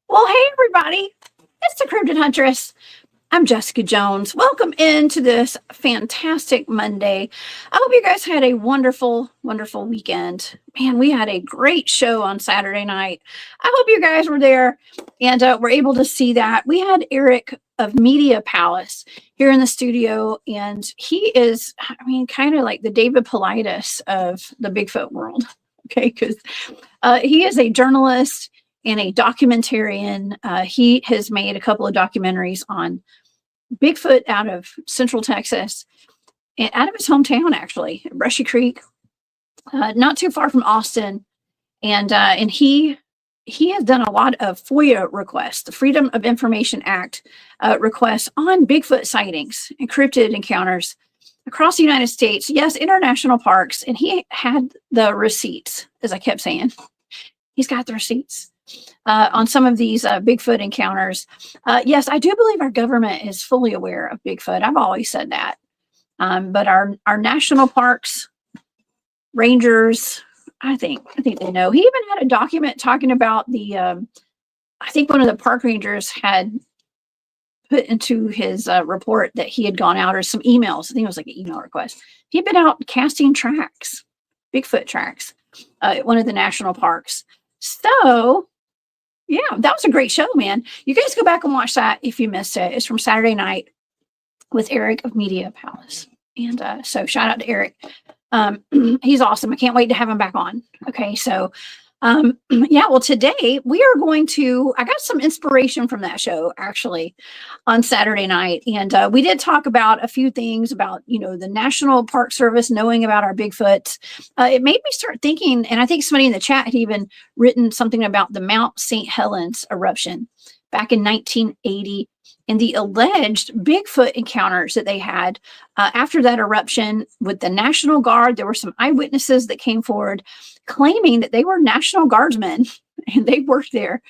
Well, hey, everybody. It's the Cryptid Huntress. I'm Jessica Jones. Welcome into this fantastic Monday. I hope you guys had a wonderful, wonderful weekend. Man, we had a great show on Saturday night. I hope you guys were there and were able to see that. We had Eric of Media Palace here in the studio, and he is, kind of like the David Paulides of the Bigfoot world. Okay, because he is a journalist and a documentarian. He has made a couple of documentaries on Bigfoot out of Central Texas and out of his hometown, actually, Brushy Creek, not too far from Austin. And he has done a lot of FOIA requests, the Freedom of Information Act requests on Bigfoot sightings and cryptid encounters across the United States. Yes, international parks. And he had the receipts, as I kept saying. He's got the receipts. On some of these Bigfoot encounters. Yes, I do believe our government is fully aware of Bigfoot. I've always said that. But our national parks, rangers, I think they know. He even had a document talking about the, I think one of the park rangers had put into his report that he had gone out, or some emails. I think it was like an email request. He'd been out casting tracks, Bigfoot tracks, at one of the national parks. So, yeah, that was a great show, man. You guys go back and watch that if you missed it. It's from Saturday night with Eric of Media Palace. And so shout out to Eric. He's awesome. I can't wait to have him back on. Okay, so yeah, well, today we are going to, I got some inspiration from that show actually on Saturday night. And we did talk about a few things about, the National Park Service knowing about our Bigfoot. It made me start thinking, and I think somebody in the chat had even written something about the Mount St. Helens eruption back in 1980 and the alleged Bigfoot encounters that they had after that eruption with the National Guard. There were some eyewitnesses that came forward claiming that they were National Guardsmen and they worked there.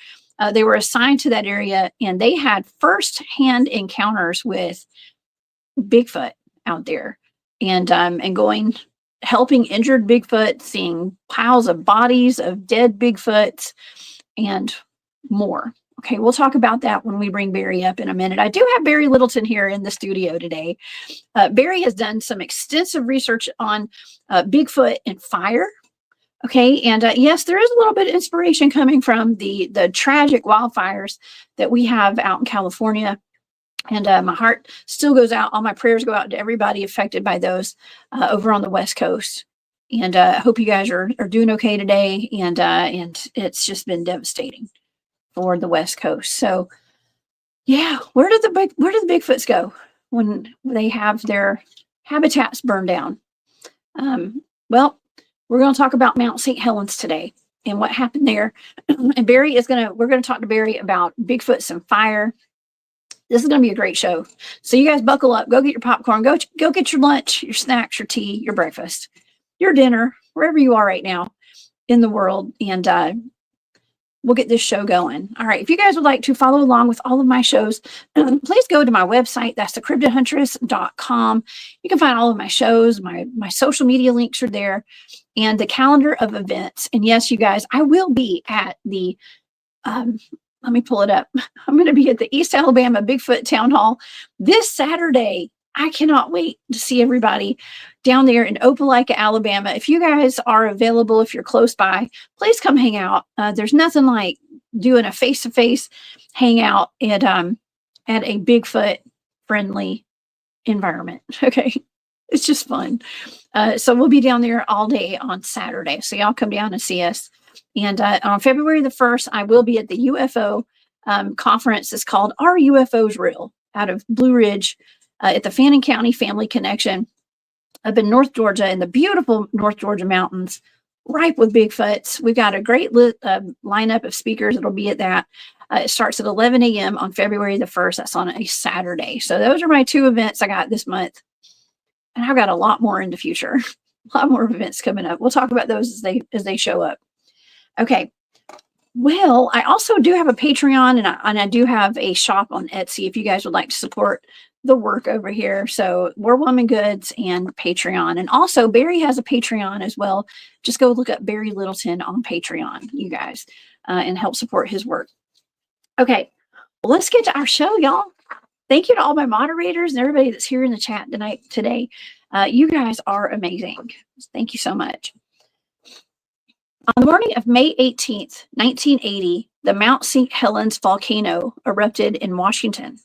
They were assigned to that area and they had firsthand encounters with Bigfoot out there and helping injured Bigfoot, seeing piles of bodies of dead Bigfoots and more. Okay, we'll talk about that when we bring Barry up in a minute. I do have Barry Littleton here in the studio today. Barry has done some extensive research on Bigfoot and fire. Okay, and yes, there is a little bit of inspiration coming from the tragic wildfires that we have out in California. And my heart still goes out. All my prayers go out to everybody affected by those over on the West Coast. And I hope you guys are doing okay today. And it's just been devastating for the West Coast. So yeah, where do the Bigfoots go when they have their habitats burned down? Well, we're going to talk about Mount St. Helens today and what happened there. And we're going to talk to Barry about Bigfoots and fire. This is going to be a great show. So you guys buckle up, go get your popcorn, go get your lunch, your snacks, your tea, your breakfast, your dinner, wherever you are right now in the world. And we'll get this show going. All right. If you guys would like to follow along with all of my shows, please go to my website. That's thecryptidhuntress.com. You can find all of my shows. My social media links are there and the calendar of events. And yes, you guys, I will be at the, let me pull it up. I'm going to be at the East Alabama Bigfoot Town Hall this Saturday. I cannot wait to see everybody down there in Opelika, Alabama. If you guys are available, if you're close by, please come hang out. There's nothing like doing a face-to-face hangout at a Bigfoot friendly environment. Okay. It's just fun. So we'll be down there all day on Saturday. So y'all come down and see us. And on February the 1st, I will be at the UFO conference is called Are UFOs Real? Out of Blue Ridge at the Fannin County Family Connection up in North Georgia, in the beautiful North Georgia mountains, ripe with Bigfoots. We've got a great lineup of speakers that'll be at that. It starts at 11 a.m. on February the 1st. That's on a Saturday. So those are my 2 events I got this month. And I've got a lot more in the future. A lot more events coming up. We'll talk about those as they show up. Okay. Well, I also do have a Patreon, and I do have a shop on Etsy if you guys would like to support the work over here. So War Woman Goods and Patreon. And also Barry has a Patreon as well. Just go look up Barry Littleton on Patreon, you guys, and help support his work. Okay, well, let's get to our show, y'all. Thank you to all my moderators and everybody that's here in the chat today. You guys are amazing. Thank you so much. On the morning of May 18th, 1980, the Mount St. Helens volcano erupted in Washington,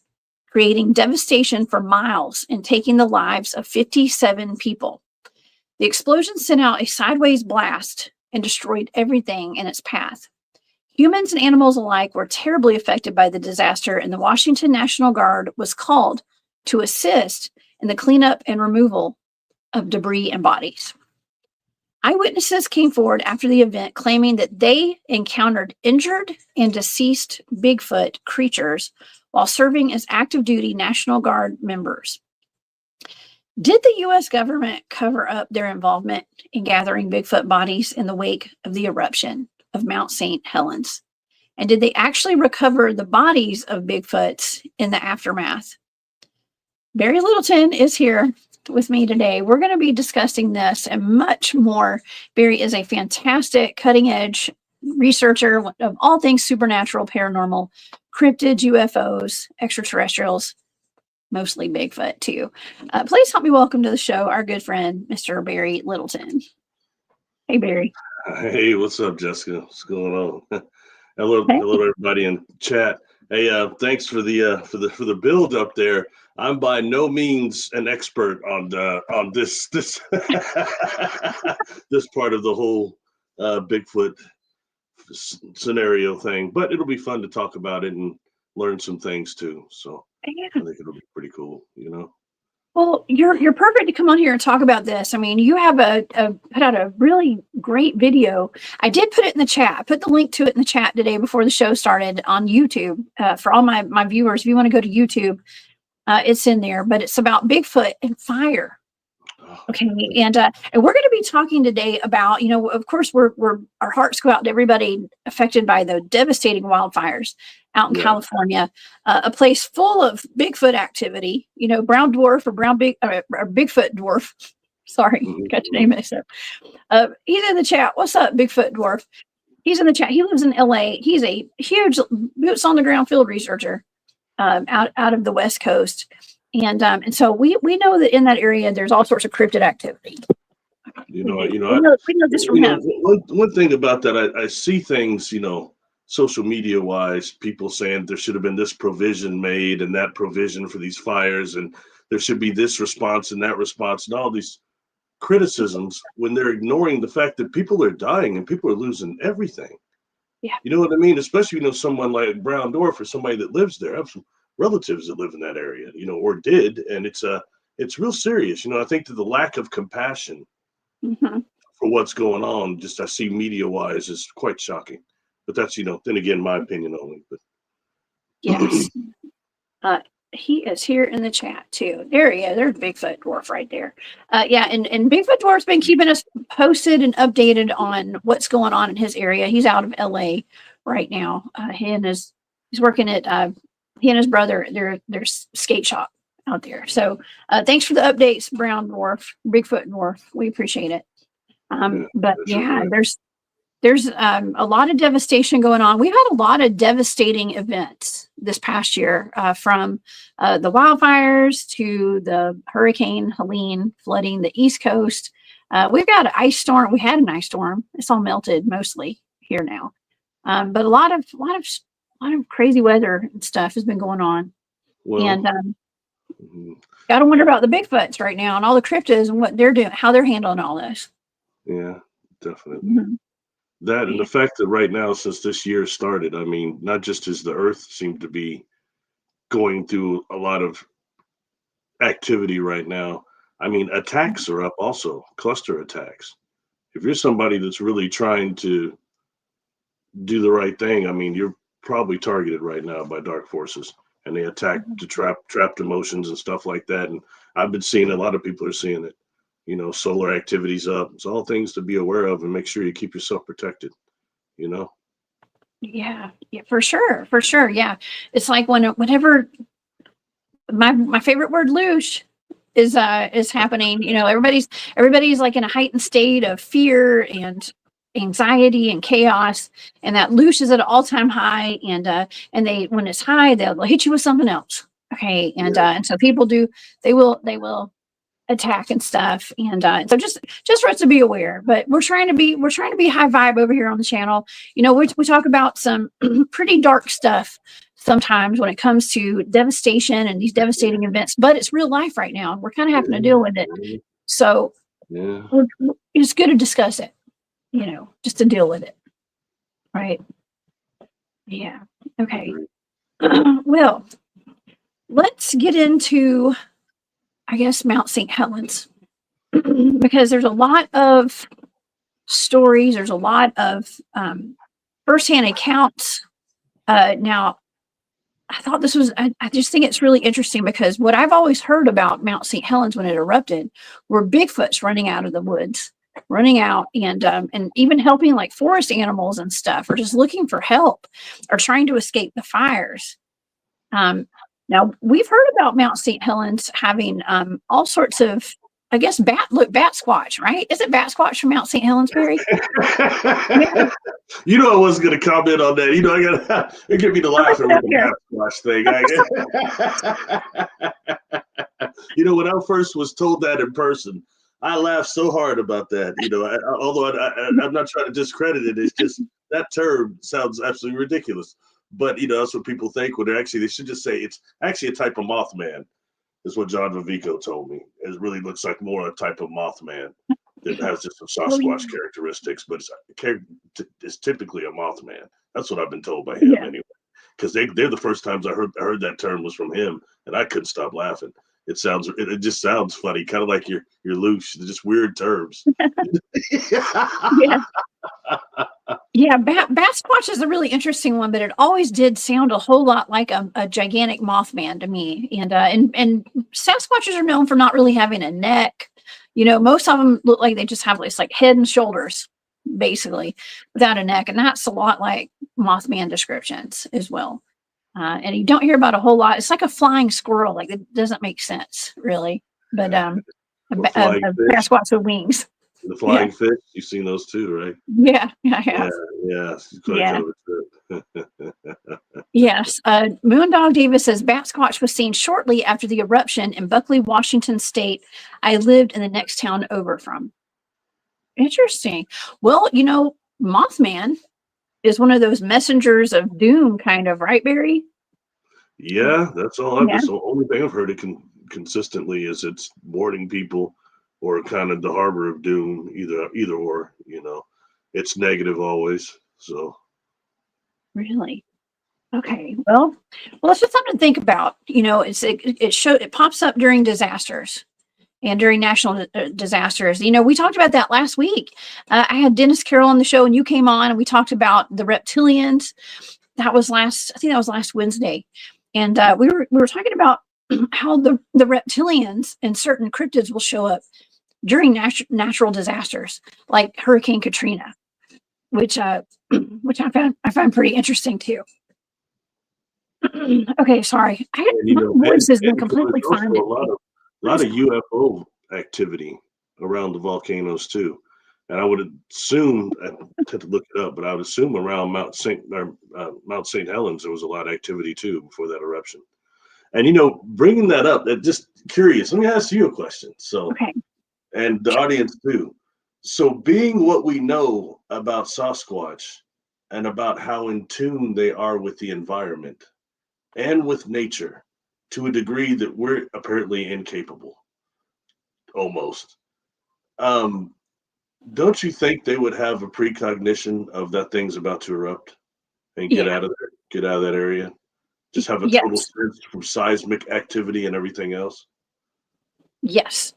creating devastation for miles and taking the lives of 57 people. The explosion sent out a sideways blast and destroyed everything in its path. Humans and animals alike were terribly affected by the disaster, and the Washington National Guard was called to assist in the cleanup and removal of debris and bodies. Eyewitnesses came forward after the event claiming that they encountered injured and deceased Bigfoot creatures while serving as active duty National Guard members. Did the U.S. government cover up their involvement in gathering Bigfoot bodies in the wake of the eruption of Mount St. Helens? And did they actually recover the bodies of Bigfoots in the aftermath? Barry Littleton is here with me today. We're going to be discussing this and much more. Barry is a fantastic cutting-edge researcher of all things supernatural, paranormal, cryptids, UFOs, extraterrestrials, mostly Bigfoot too. Please help me welcome to the show our good friend, Mr. Barry Littleton. Hey, Barry. Hey, what's up, Jessica? What's going on? Hello, everybody in chat. Hey, thanks for the build up there. I'm by no means an expert on this this part of the whole Bigfoot scenario thing, but it'll be fun to talk about it and learn some things too. So yeah. I think it'll be pretty cool, you know. Well, you're perfect to come on here and talk about this. I mean, you have put out a really great video. I did put it in the chat. I put the link to it in the chat today before the show started on YouTube. For all my viewers, if you want to go to YouTube, it's in there. But it's about Bigfoot and fire. Okay, and we're going to be talking today about, you know, of course, our hearts go out to everybody affected by the devastating wildfires out in California, a place full of Bigfoot activity. You know, brown dwarf or Bigfoot dwarf. Sorry, got your name mixed up. He's in the chat. What's up, Bigfoot dwarf? He's in the chat. He lives in LA. He's a huge boots on the ground field researcher out of the West Coast. And so we know that in that area there's all sorts of cryptid activity. We know this from him. One thing about that, I see things, you know, social media wise, people saying there should have been this provision made and that provision for these fires, and there should be this response and that response, and all these criticisms when they're ignoring the fact that people are dying and people are losing everything. Yeah, you know what I mean? Especially, you know, someone like Brown Dwarf or somebody that lives there. I have some relatives that live in that area, you know, or did, and it's real serious. You know, I think that the lack of compassion for what's going on, just I see media wise, is quite shocking. But that's, you know, then again, my opinion only. But yes, he is here in the chat too. There he is. There's Bigfoot dwarf right there. Yeah, and Bigfoot dwarf's been keeping us posted and updated on what's going on in his area. He's out of LA right now. He's working at he and his brother, their skate shop out there. So thanks for the updates, Brown Dwarf, Bigfoot Dwarf. We appreciate it. But yeah, there's a lot of devastation going on. We've had a lot of devastating events this past year, from the wildfires to the Hurricane Helene flooding the East Coast. We've got an ice storm. We had an ice storm. It's all melted mostly here now. But a lot of crazy weather and stuff has been going on. Well, and got to wonder about the Bigfoots right now and all the cryptids and what they're doing, how they're handling all this. Yeah, definitely. That and the fact that right now, since this year started, I mean, not just as the Earth seemed to be going through a lot of activity right now, I mean, attacks are up also, cluster attacks. If you're somebody that's really trying to do the right thing, I mean, you're probably targeted right now by dark forces, and they attack to trapped emotions and stuff like that. And I've been seeing a lot of people are seeing it. You know, solar activities up. It's all things to be aware of, and make sure you keep yourself protected. You know. Yeah, for sure, for sure. Yeah, it's like whenever my favorite word, loosh, is happening. You know, everybody's like in a heightened state of fear and anxiety and chaos, and that loosh is at an all-time high. And they, when it's high, they'll hit you with something else. Okay, and so people do, they will attack and stuff. And so just for us to be aware. But we're trying to be high vibe over here on the channel. You know, we talk about some pretty dark stuff sometimes when it comes to devastation and these devastating events, but it's real life right now. We're kind of having to deal with it. So it's good to discuss it, you know, just to deal with it. Right. Yeah. Okay. Well, let's get into, I guess, Mount St. Helens, because there's a lot of stories. There's a lot of firsthand accounts. Now, I thought this was, I just think it's really interesting, because what I've always heard about Mount St. Helens when it erupted were Bigfoots running out of the woods, running out and even helping like forest animals and stuff, or just looking for help or trying to escape the fires. Now, we've heard about Mount St. Helens having all sorts of, I guess, bat Squatch, right? Is it bat Squatch from Mount St. Helens, Barry? Yeah. You know, I wasn't going to comment on that. You know, it get me to laughing with the bat Squatch thing. You know, when I first was told that in person, I laughed so hard about that. You know, although I'm not trying to discredit it, it's just that term sounds absolutely ridiculous. But you know, that's what people think when they should just say it's actually a type of Mothman. Is what John Vivico told me. It really looks like more a type of Mothman that has just some Sasquatch characteristics, but it's typically a Mothman. That's what I've been told by him anyway. Because they're the first times I heard that term was from him, and I couldn't stop laughing. It just sounds funny, kind of like your loosh, just weird terms. Yeah, bat Squatch is a really interesting one, but it always did sound a whole lot like a gigantic Mothman to me. And Sasquatches are known for not really having a neck. You know, most of them look like they just have this like head and shoulders, basically, without a neck, and that's a lot like Mothman descriptions as well. And you don't hear about a whole lot. It's like a flying squirrel. Like, it doesn't make sense, really. But a Sasquatch with wings. The flying fish, you've seen those too, right? Yeah, I have. Yes. Moondog Davis says Bat Squatch was seen shortly after the eruption in Buckley, Washington State. I lived in the next town over from. Interesting. Well, you know, Mothman is one of those messengers of doom, kind of, right, Barry? Yeah, that's all. That's the only thing I've heard it consistently is it's warning people, or kind of the harbor of doom, either or. You know, it's negative always. So. Really? Okay. Well, it's just something to think about. You know, it pops up during disasters and during national disasters. You know, we talked about that last week. I had Dennis Carroll on the show, and you came on, and we talked about the reptilians. That was I think that was last Wednesday. And we were talking about how the reptilians and certain cryptids will show up during natural disasters like Hurricane Katrina, which I found pretty interesting too. Okay, sorry. My voice has been completely fine. A lot of UFO activity around the volcanoes too, and I would assume, I had to look it up, but I would assume around Mount St. Helens there was a lot of activity too before that eruption. And you know, bringing that up, that just curious. Let me ask you a question. So, and the audience too. So, being what we know about Sasquatch and about how in tune they are with the environment and with nature to a degree that we're apparently incapable, almost. Don't you think they would have a precognition of that thing's about to erupt and get Yeah. out of there, get out of that area? Just have a total Yes. sense from seismic activity and everything else? Yes.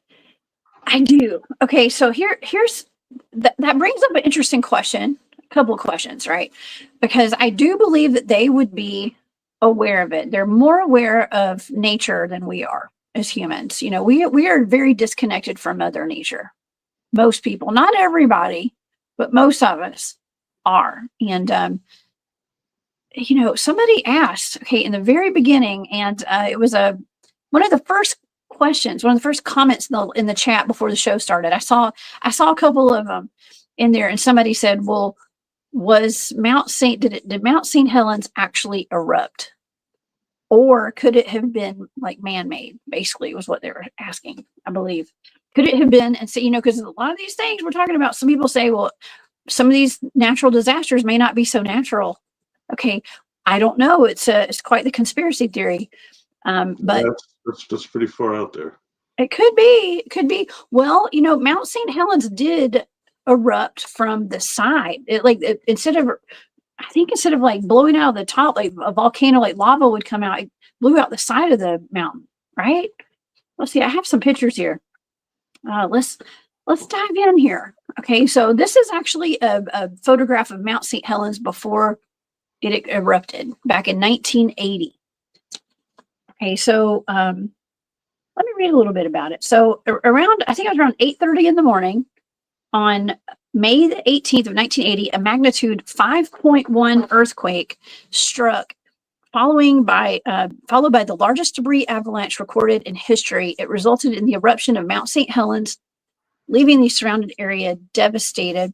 I do. Okay, so here's that brings up an interesting question, a couple of questions, right? Because I do believe that they would be aware of it. They're more aware of nature than we are as humans. You know, we are very disconnected from Mother Nature. Most people, not everybody, but most of us are. And you know, somebody asked, okay, in the very beginning, and it was one of the first questions, one of the first comments in the chat before the show started. I saw a couple of them in there, and somebody said, "Well, was Mount Saint did Mount Saint Helens actually erupt, or could it have been like man-made?" Basically, was what they were asking. I believe could it have been, and so you know, because a lot of these things we're talking about, some people say, well, some of these natural disasters may not be so natural. Okay, I don't know. It's quite the conspiracy theory, but That's pretty far out there. it could be. It could be. Well, you know, Mount St. Helens did erupt from the side. Instead of, I think instead of like blowing out of the top, like a volcano, like lava would come out, it blew out the side of the mountain. Right? Let's see. I have some pictures here. Let's dive in here. Okay, so this is actually a photograph of Mount St. Helens before it erupted back in 1980. Okay, so let me read a little bit about it. So around, I think it was around 8:30 in the morning on May the 18th of 1980, a magnitude 5.1 earthquake struck, followed by the largest debris avalanche recorded in history. It resulted in the eruption of Mount St. Helens, leaving the surrounding area devastated.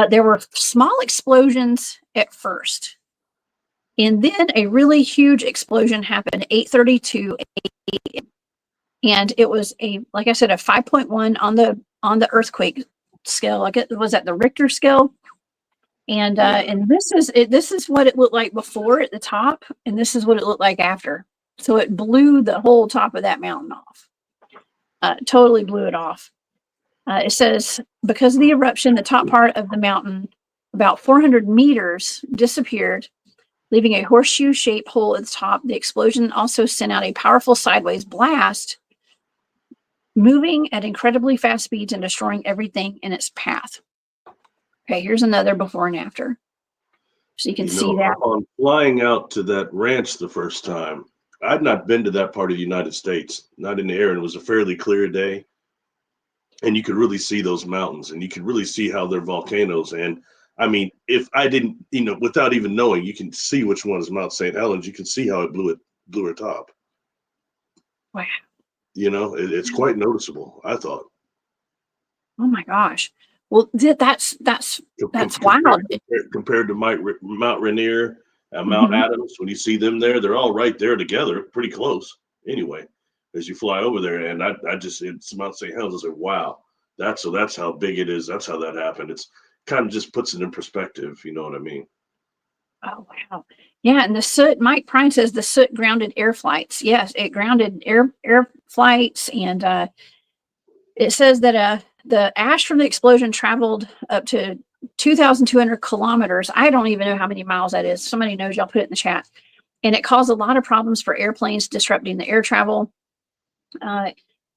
There were small explosions at first, and then a really huge explosion happened at 8:32 a.m. And it was like I said, a 5.1 on the earthquake scale. Like it was at the Richter scale. And this is what it looked like before at the top, and this is what it looked like after. So it blew the whole top of that mountain off. Totally blew it off. It says because of the eruption, the top part of the mountain, about 400 meters, disappeared, leaving a horseshoe-shaped hole at the top. The explosion also sent out a powerful sideways blast, moving at incredibly fast speeds and destroying everything in its path. Okay, here's another before and after. So you can see that. On flying out to that ranch the first time, I'd not been to that part of the United States, not in the air, and it was a fairly clear day. And you could really see those mountains, and you could really see how they're volcanoes. And I mean, if I didn't, without even knowing, you can see which one is Mount St. Helens. You can see how it blew her top. Wow. It's quite noticeable, I thought. Oh my gosh. Well, that's wild. Compared to Mount Rainier and Mount Adams, when you see them there, they're all right there together, pretty close. Anyway, as you fly over there, and it's Mount St. Helens. I was like, wow, that's how big it is. That's how that happened. It's kind of just puts it in perspective. You know what I mean? Oh wow. Yeah, and the soot, Mike Prine says the soot grounded air flights. Yes, it grounded air flights, and it says that the ash from the explosion traveled up to 2,200 kilometers. I don't even know how many miles that is. Somebody knows, y'all put it in the chat. And it caused a lot of problems for airplanes, disrupting the air travel.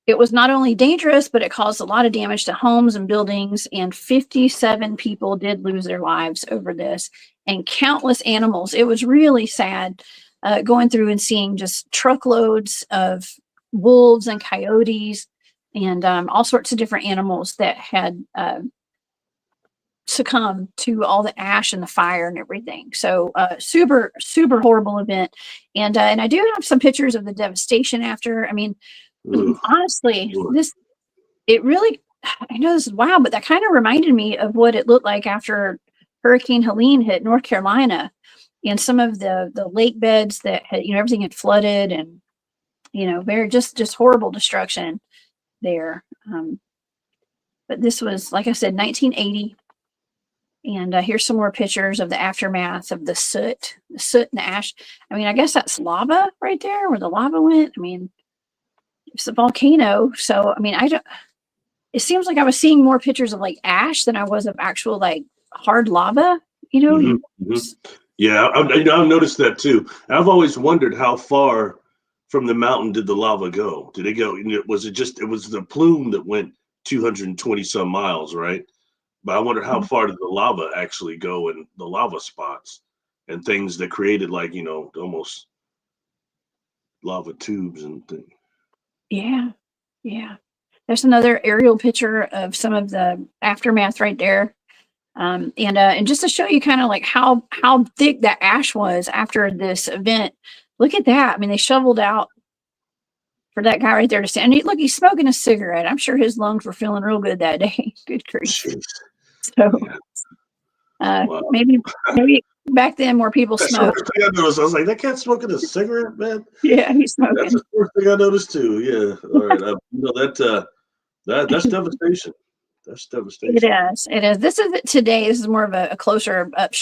It was not only dangerous, but it caused a lot of damage to homes and buildings, and 57 people did lose their lives over this, and countless animals. It was really sad going through and seeing just truckloads of wolves and coyotes and all sorts of different animals that had succumbed to all the ash and the fire and everything. So super, super horrible event. And I do have some pictures of the devastation after. I mean, honestly, it really, I know this is wild, but that kind of reminded me of what it looked like after Hurricane Helene hit North Carolina, and some of the lake beds that had, everything had flooded, and, very just horrible destruction there. But this was, like I said, 1980. And here's some more pictures of the aftermath of the soot and the ash. I mean, I guess that's lava right there where the lava went. I mean, it's a volcano. So, I mean, it seems like I was seeing more pictures of like ash than I was of actual like hard lava, you know? Yeah, I've noticed that too. I've always wondered how far from the mountain did the lava go? Did it go? Was it was the plume that went 220 some miles, right? But I wonder how far did the lava actually go in the lava spots and things that created like, almost lava tubes and things. Yeah. Yeah. There's another aerial picture of some of the aftermath right there. And just to show you kind of like how thick that ash was after this event, look at that. I mean, they shoveled out for that guy right there to stand. Look, he's smoking a cigarette. I'm sure his lungs were feeling real good that day. Good grief. Jeez. So Wow. maybe back then more people smoked. That's the first thing I noticed. I was like, that cat's smoking a cigarette, man. Yeah, he's smoking. That's the first thing I noticed too. Yeah. All right. That's devastation. That's devastation. It is. It is. This is it today. This is more of a closer up,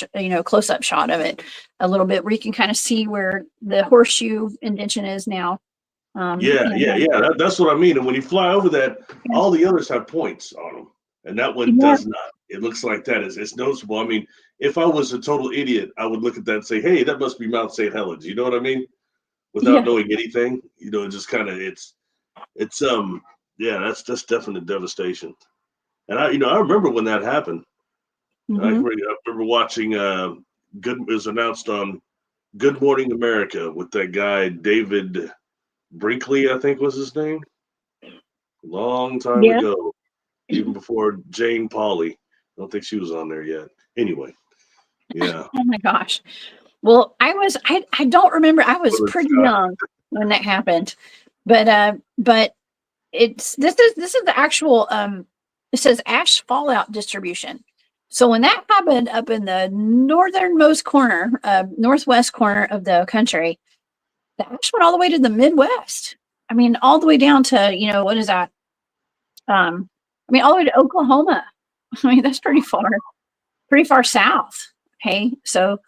close up shot of it a little bit where you can kind of see where the horseshoe indentation is now. That's what I mean. And when you fly over that, all the others have points on them, and that one does not. It looks like that it's noticeable. I mean, if I was a total idiot, I would look at that and say, "Hey, that must be Mount St. Helens." You know what I mean? Without knowing anything, just kind of it's that's definite devastation. And I remember when that happened. I remember watching it was announced on Good Morning America with that guy David Brinkley, I think was his name. Long time ago, even before Jane Pauley. I don't think she was on there yet. Anyway, yeah. Oh my gosh. Well, I don't remember. I was pretty young when that happened, but this is the actual it says ash fallout distribution. So when that happened up in the northernmost corner, northwest corner of the country, the ash went all the way to the Midwest. I mean, all the way down to, what is that? All the way to Oklahoma. I mean, that's pretty far south. Okay. So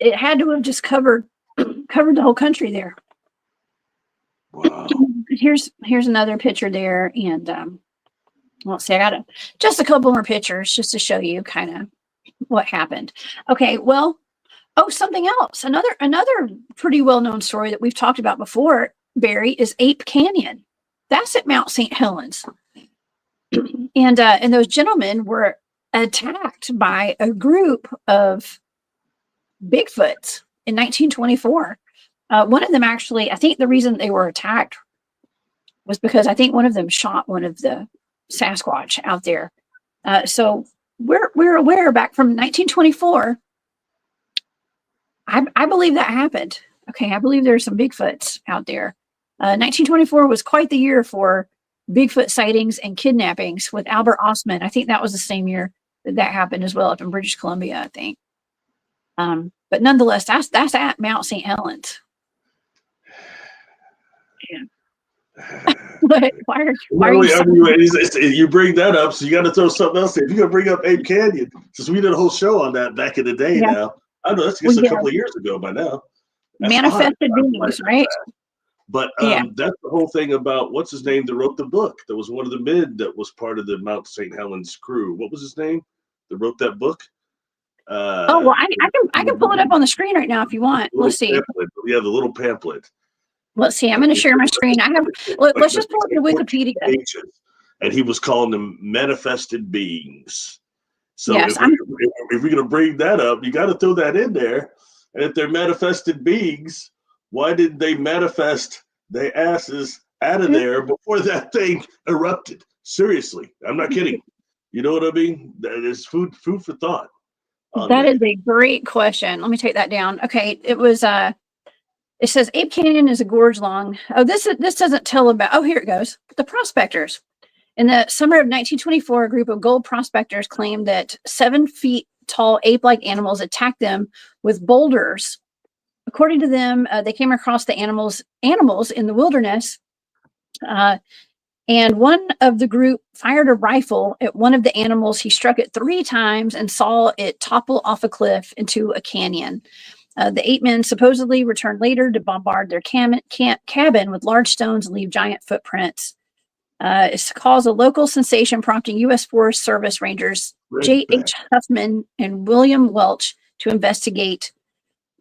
it had to have just covered the whole country there. Wow. Here's another picture there. And let's see, I got just a couple more pictures just to show you kind of what happened. Okay, well, something else. Another pretty well-known story that we've talked about before, Barry, is Ape Canyon. That's at Mount St. Helens. And those gentlemen were attacked by a group of Bigfoots in 1924. One of them actually, I think the reason they were attacked was because I think one of them shot one of the Sasquatch out there. So we're aware back from 1924. I believe that happened. Okay, I believe there's some Bigfoots out there. 1924 was quite the year for Bigfoot sightings and kidnappings with Albert Ostman. I think that was the same year that happened as well up in British Columbia, I think. But nonetheless, that's at Mount St. Helens. Yeah. You bring that up, so you got to throw something else in. If you're going to bring up Ape Canyon, since we did a whole show on that back in the day now. I know that's just a couple of years ago by now. That's manifested beings, right? But that's the whole thing about what's his name that wrote the book. That was one of the men that was part of the Mount St. Helens crew. What was his name that wrote that book? I can pull it up on the screen right now if you want. Let's see. Pamphlet. Yeah, the little pamphlet. Let's see. I'm going to share my screen. Let's just pull up the Wikipedia. Pages, and he was calling them manifested beings. So yes, if we're going to bring that up, you got to throw that in there. And if they're manifested beings, why didn't they manifest their asses out of there before that thing erupted? Seriously, I'm not kidding. You know what I mean? That is food for thought. That is a great question. Let me take that down. Okay, it was it says Ape Canyon is a gorge long. Oh, this doesn't tell about. Oh, here it goes. The prospectors. In the summer of 1924, a group of gold prospectors claimed that 7 feet tall ape-like animals attacked them with boulders. According to them, they came across the animals in the wilderness, and one of the group fired a rifle at one of the animals. He struck it 3 times and saw it topple off a cliff into a canyon. The 8 men supposedly returned later to bombard their cabin with large stones and leave giant footprints. It's caused a local sensation, prompting U.S. Forest Service Rangers J.H. Huffman and William Welch to investigate.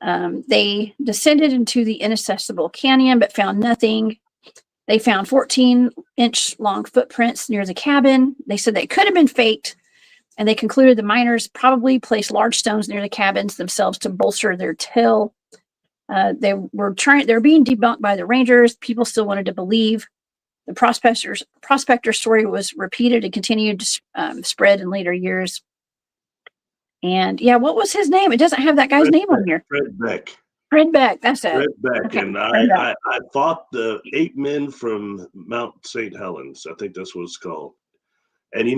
They descended into the inaccessible canyon, but found nothing. They found 14-inch long footprints near the cabin. They said they could have been faked, and they concluded the miners probably placed large stones near the cabins themselves to bolster their tale. They were being debunked by the Rangers. People still wanted to believe. The prospector story was repeated and continued to spread in later years. And yeah, what was his name? It doesn't have that guy's name on here. Fred Beck. Fred Beck, that's it. Fred Beck. Okay, and I fought the 8 men from Mount St. Helens. I think that's what it's called. And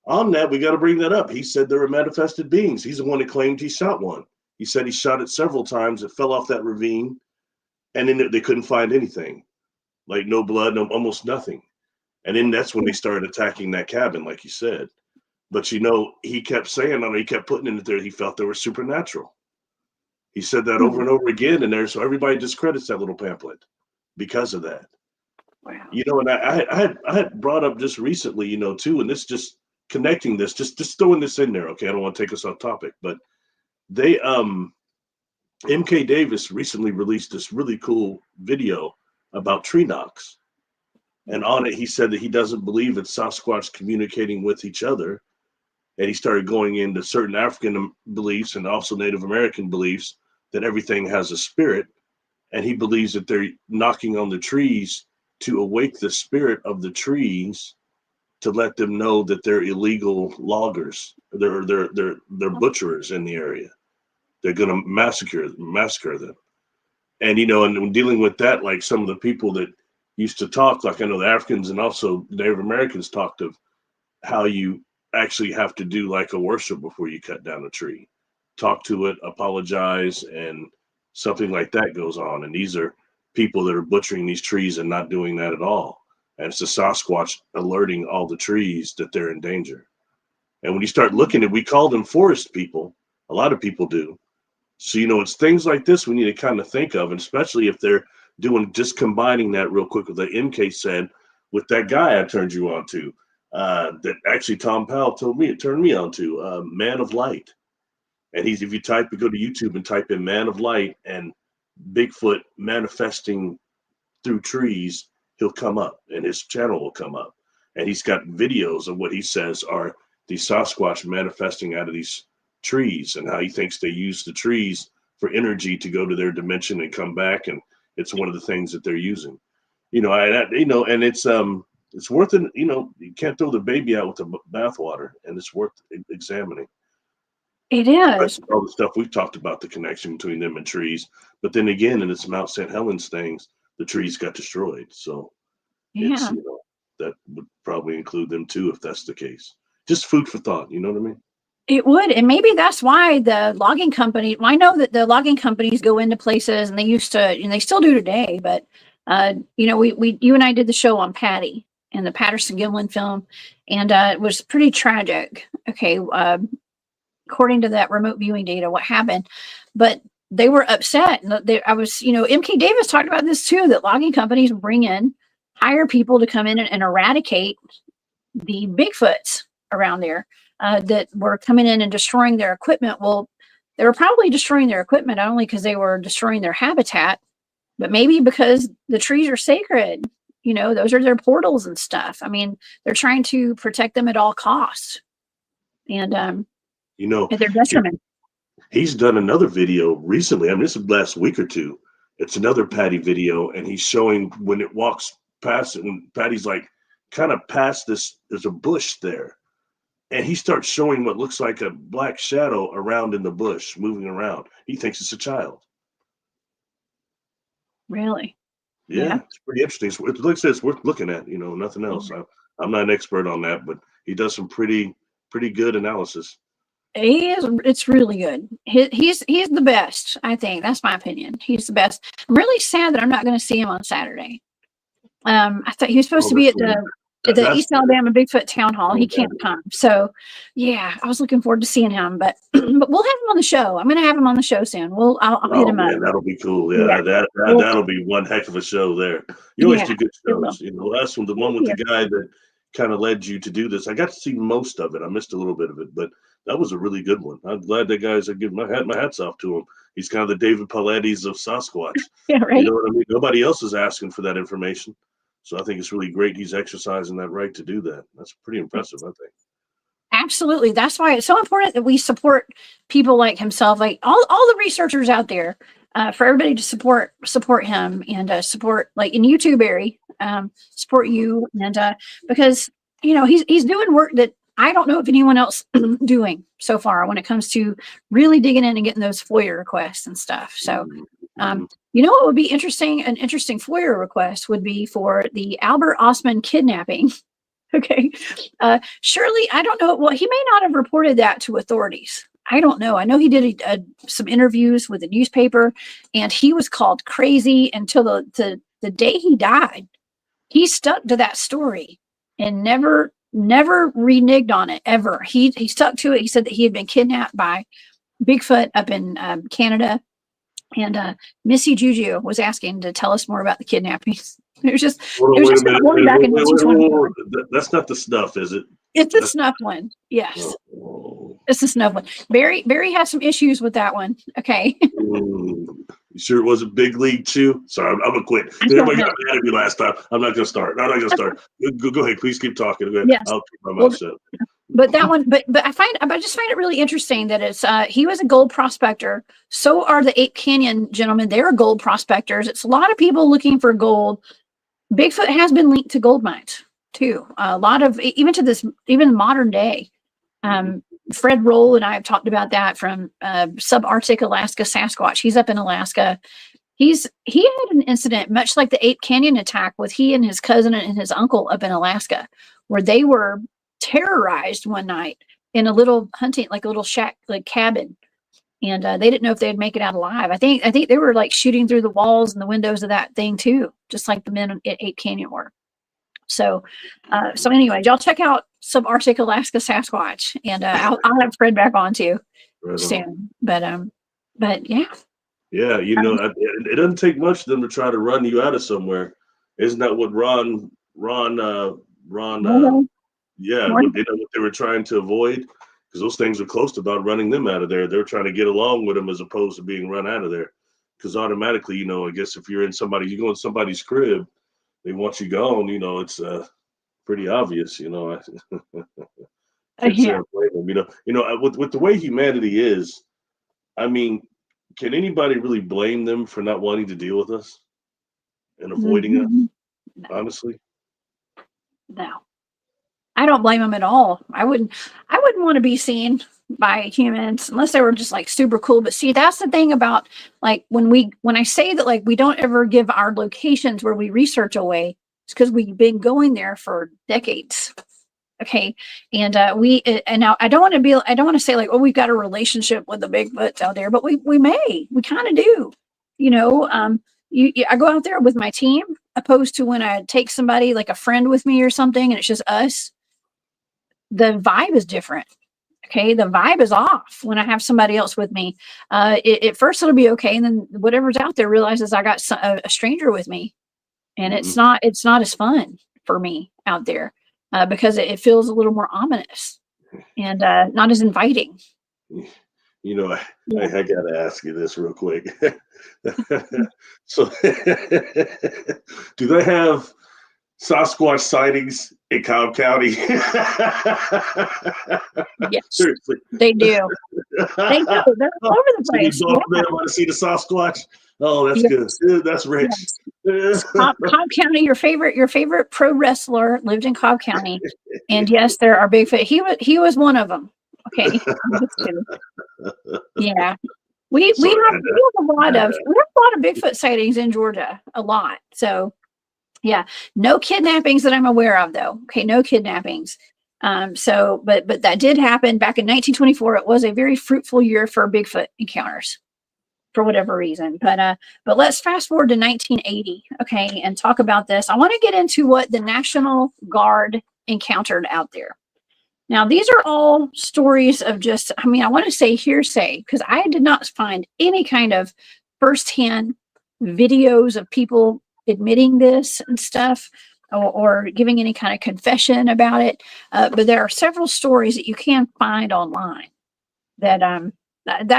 on that, we got to bring that up. He said there were manifested beings. He's the one that claimed he shot one. He said he shot it several times. It fell off that ravine, and then they couldn't find anything. Like no blood, almost nothing. And then that's when they started attacking that cabin, like you said. But he kept saying, he kept putting it there, he felt they were supernatural. He said that over and over again in there, so everybody discredits that little pamphlet because of that. Wow. And I had brought up just recently, too, and this just connecting this, just throwing this in there, okay? I don't want to take us off topic, but they MK Davis recently released this really cool video about tree knocks. And on it, he said that he doesn't believe it's Sasquatch communicating with each other. And he started going into certain African beliefs and also Native American beliefs that everything has a spirit. And he believes that they're knocking on the trees to awake the spirit of the trees to let them know that they're illegal loggers. They're butcherers in the area. They're going to massacre them. And, and when dealing with that, like some of the people that used to talk, like I know the Africans and also Native Americans talked of how you actually have to do like a worship before you cut down a tree, talk to it, apologize, and something like that goes on. And these are people that are butchering these trees and not doing that at all. And it's the Sasquatch alerting all the trees that they're in danger. And when you start looking at, we call them forest people. A lot of people do. So, it's things like this we need to kind of think of, and especially if they're just combining that real quick with what MK said with that guy I turned you on to, that actually Tom Powell turned me on to, Man of Light. And if you go to YouTube and type in Man of Light and Bigfoot manifesting through trees, he'll come up and his channel will come up. And he's got videos of what he says are the Sasquatch manifesting out of these trees and how he thinks they use the trees for energy to go to their dimension and come back. And it's one of the things that they're using, and it's worth it. You can't throw the baby out with the bathwater, and it's worth examining. It is. All the stuff we've talked about, the connection between them and trees. But then again, in its Mount St. Helens things, the trees got destroyed. So it's, that would probably include them too, if that's the case. Just food for thought. You know what I mean? It would. And maybe that's why the logging company, I know that the logging companies go into places, and they used to, and they still do today, but you and I did the show on Patty and the Patterson-Gimlin film, and it was pretty tragic. Okay. According to that remote viewing data, what happened, but they were upset. And MK Davis talked about this too, that logging companies hire people to come in and eradicate the Bigfoots around there. That were coming in and destroying their equipment. Well, they were probably destroying their equipment not only because they were destroying their habitat, but maybe because the trees are sacred. Those are their portals and stuff. I mean, they're trying to protect them at all costs. And, at their detriment. He's done another video recently. I mean, this is last week or two. It's another Patty video, and he's showing when it walks past it, and Patty's like kind of past this, there's a bush there. And he starts showing what looks like a black shadow around in the bush, moving around. He thinks it's a child. Really? Yeah. It's pretty interesting. Like I said, it's worth looking at, nothing else. I'm not an expert on that, but he does some pretty good analysis. He is. It's really good. He's the best, I think. That's my opinion. He's the best. I'm really sad that I'm not going to see him on Saturday. I thought he was supposed to be at the at the That's East Alabama Bigfoot Town Hall. He okay. can't come. So yeah, I was looking forward to seeing him, but but we'll have him on the show. I'm going to have him on the show soon. I'll hit Oh him up. man, that'll be cool. Yeah. Yeah, Well, that'll be one heck of a show there. You always yeah, do good it will. shows. You know, the last one, the one Thank with you. the guy that kind of led you to do this. I got to see most of it. I missed a little bit of it, but that was a really good one. I'm glad that guys. I give my hats off to him. He's kind of the David Paulides of Sasquatch. Yeah, You right. know what I mean? Nobody else is asking for that information, so I think it's really great he's exercising that right to do that. That's pretty impressive, I think. Absolutely. That's why it's so important that we support people like himself, like all the researchers out there, for everybody to support him and support, like in YouTube, Barry, support you. And because, you know, he's doing work that I don't know if anyone else doing so far when it comes to really digging in and getting those FOIA requests and stuff. So, Mhm. you know what would be interesting? An interesting FOIA request would be for the Albert Osman kidnapping. Okay. Surely, I don't know. Well, he may not have reported that to authorities. I don't know. I know he did some interviews with the newspaper, and he was called crazy until the day he died. He stuck to that story and never reneged on it ever. He stuck to it. He said that he had been kidnapped by Bigfoot up in Canada, and Missy Juju was asking to tell us more about the kidnappings. It was just Hold it on, was wait a just minute. reported back in 1924. That's not the snuff, is it? It's a That's snuff one. Yes. oh. It's a snuff one. Barry has some issues with that one. Okay. You sure it wasn't Big League Chew? Sorry, I'm gonna quit. I don't Everybody know. got mad at me last time. I'm not gonna start. I'm not gonna start. Go ahead. Please keep talking. Go ahead. Yes. I'll keep my Well, mouth shut. but that one, but I just find it really interesting that it's he was a gold prospector. So are the Ape Canyon gentlemen. They're gold prospectors. It's a lot of people looking for gold. Bigfoot has been linked to gold mines too. A lot of even modern day. Fred Roll and I have talked about that from subarctic Alaska Sasquatch. He's up in Alaska. He had an incident much like the Ape Canyon attack with he and his cousin and his uncle up in Alaska, where they were terrorized one night in a little hunting, like a little shack, like cabin, and they didn't know if they'd make it out alive. I think they were like shooting through the walls and the windows of that thing too, just like the men at Ape Canyon were. So anyway, y'all check out subarctic Alaska Sasquatch, and I'll have Fred back on too soon. But yeah. Yeah, you know, it doesn't take much for them to try to run you out of somewhere. Isn't that what Ron? Yeah, what they were trying to avoid, because those things are close to about running them out of there. They're trying to get along with them as opposed to being run out of there. Because automatically, you know, I guess if you go in somebody's crib, they want you gone. You know, it's pretty obvious. You know, can't say I blame them. You know, with the way humanity is, I mean, can anybody really blame them for not wanting to deal with us and avoiding us? No. Honestly, No. I don't blame them at all. I wouldn't want to be seen by humans unless they were just like super cool. But see, that's the thing about like when I say that like we don't ever give our locations where we research away, it's because we've been going there for decades. Okay. And and now I don't want to say like, oh, we've got a relationship with the Bigfoots out there, but we kind of do, you know. I go out there with my team opposed to when I take somebody like a friend with me or something and it's just us. The vibe is different. Okay. The vibe is off when I have somebody else with me. At first it'll be okay. And then whatever's out there realizes I got a stranger with me, and it's not as fun for me out there. Because it feels a little more ominous and not as inviting. You know, I got to ask you this real quick. So, do they have Sasquatch sightings in Cobb County? Yes, Seriously, they do. They do. They're all over the place. Man, want to see the Sasquatch? Oh, that's good. That's rich. Yes. Cobb County, your favorite pro wrestler lived in Cobb County, and yes, there are Bigfoot. He was one of them. Okay, yeah. We have a lot of Bigfoot sightings in Georgia, a lot. So yeah, no kidnappings that I'm aware of though. Okay, no kidnappings. So but that did happen back in 1924. It was a very fruitful year for Bigfoot encounters. for whatever reason. But let's fast forward to 1980, okay, and talk about this. I want to get into what the National Guard encountered out there. Now, these are all stories of just, I mean, I want to say hearsay because I did not find any kind of firsthand videos of people admitting this and stuff, or giving any kind of confession about it. But there are several stories that you can find online that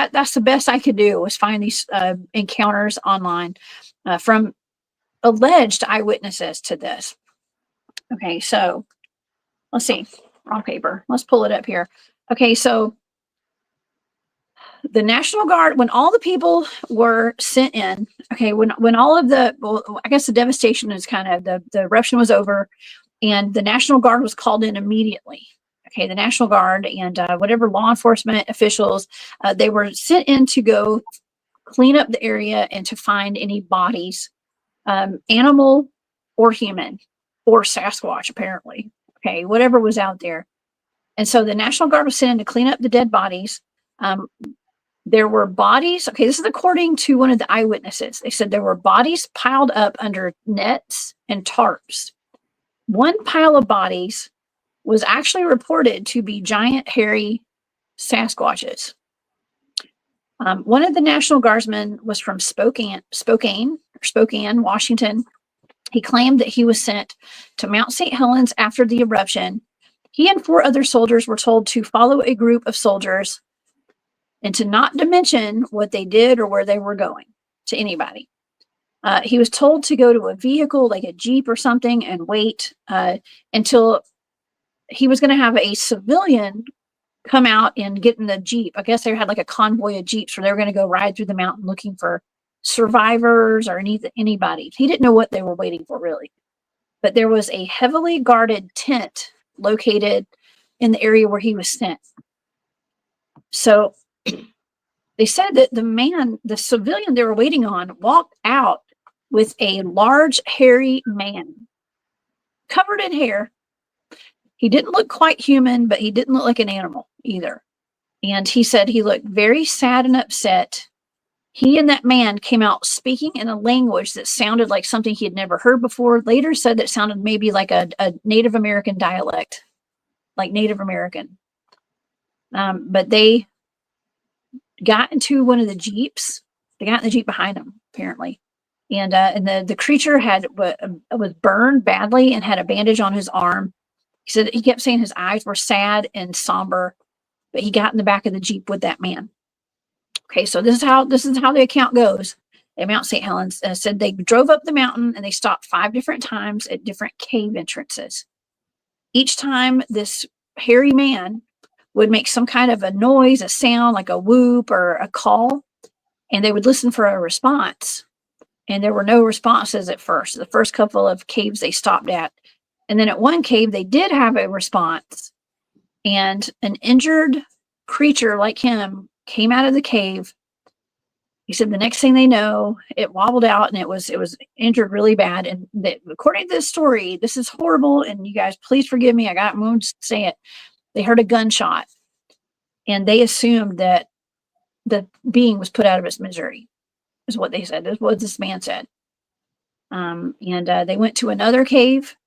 that's the best I could do, was find these encounters online from alleged eyewitnesses to this. Okay, so let's see. Wrong paper. Let's pull it up here. Okay, so the National Guard, when all the people were sent in, okay, when all of the, well, I guess the devastation is kind of, the eruption was over, and the National Guard was called in immediately. Okay, the National Guard and whatever law enforcement officials, they were sent in to go clean up the area and to find any bodies, animal or human or Sasquatch, apparently. Okay, whatever was out there. And so the National Guard was sent in to clean up the dead bodies. There were bodies. Okay, this is according to one of the eyewitnesses. They said there were bodies piled up under nets and tarps. One pile of bodies was actually reported to be giant, hairy Sasquatches. One of the National Guardsmen was from Spokane, Washington. He claimed that he was sent to Mount St. Helens after the eruption. He and 4 other soldiers were told to follow a group of soldiers and to not to mention what they did or where they were going to anybody. He was told to go to a vehicle, like a Jeep or something, and wait until he was going to have a civilian come out and get in the Jeep. I guess they had like a convoy of Jeeps where they were going to go ride through the mountain looking for survivors or anybody. He didn't know what they were waiting for, really. But there was a heavily guarded tent located in the area where he was sent. So they said that the civilian they were waiting on, walked out with a large, hairy man covered in hair. He didn't look quite human, but he didn't look like an animal either. And he said he looked very sad and upset. He and that man came out speaking in a language that sounded like something he had never heard before. Later said that it sounded maybe like a Native American dialect, like Native American. But they got into one of the Jeeps. They got in the Jeep behind him, apparently. And the creature was burned badly and had a bandage on his arm. He said he kept saying his eyes were sad and somber, but he got in the back of the Jeep with that man. Okay, so this is how the account goes at Mount St. Helens. Said they drove up the mountain and they stopped 5 different times at different cave entrances. Each time this hairy man would make some kind of a noise, a sound like a whoop or a call, and they would listen for a response. And there were no responses at first. The first couple of caves they stopped at. And then at one cave, they did have a response. And an injured creature like him came out of the cave. He said the next thing they know, it wobbled out and it was injured really bad. And according to this story, this is horrible. And you guys, please forgive me. I'm going to say it. They heard a gunshot and they assumed that the being was put out of its misery, is what they said. That's what this man said. And they went to another cave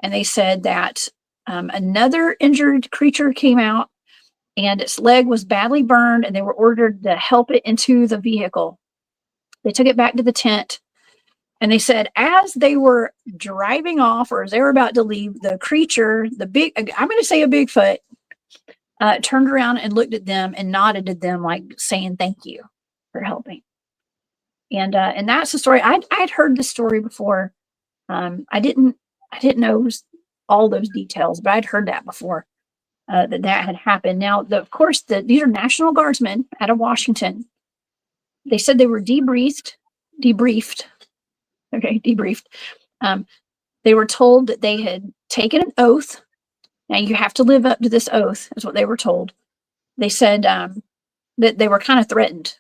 and they said that another injured creature came out and its leg was badly burned and they were ordered to help it into the vehicle. They took it back to the tent and they said as they were driving off or as they were about to leave, the creature, I'm going to say a Bigfoot, turned around and looked at them and nodded at them like saying thank you for helping. And that's the story. I'd heard this story before. I didn't know all those details, but I'd heard that before. That had happened. Now, of course, these are National Guardsmen out of Washington. They said they were debriefed. Okay, debriefed. They were told that they had taken an oath. Now, you have to live up to this oath, is what they were told. They said that they were kind of threatened,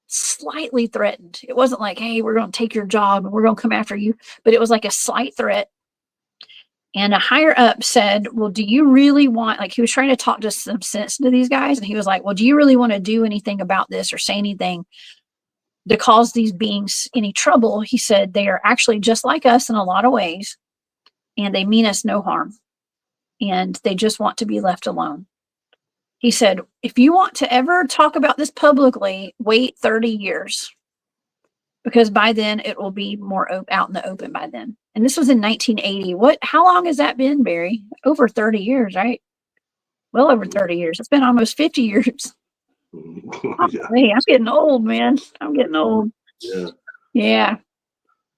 slightly threatened. It wasn't like, hey, we're going to take your job and we're going to come after you, but it was like a slight threat. And a higher up said, well, do you really want, like he was trying to talk to some sense to these guys. And he was like, well, do you really want to do anything about this or say anything? to cause these beings any trouble. He said they are actually just like us in a lot of ways, and they mean us no harm, and they just want to be left alone. He said, if you want to ever talk about this publicly, wait 30 years, because by then it will be more out in the open by then. And this was in 1980. How long has that been, Barry? Over 30 years, right? Well over 30 years. It's been almost 50 years. Oh, Yeah. hey, I'm getting old, man. I'm getting old. Yeah. Yeah.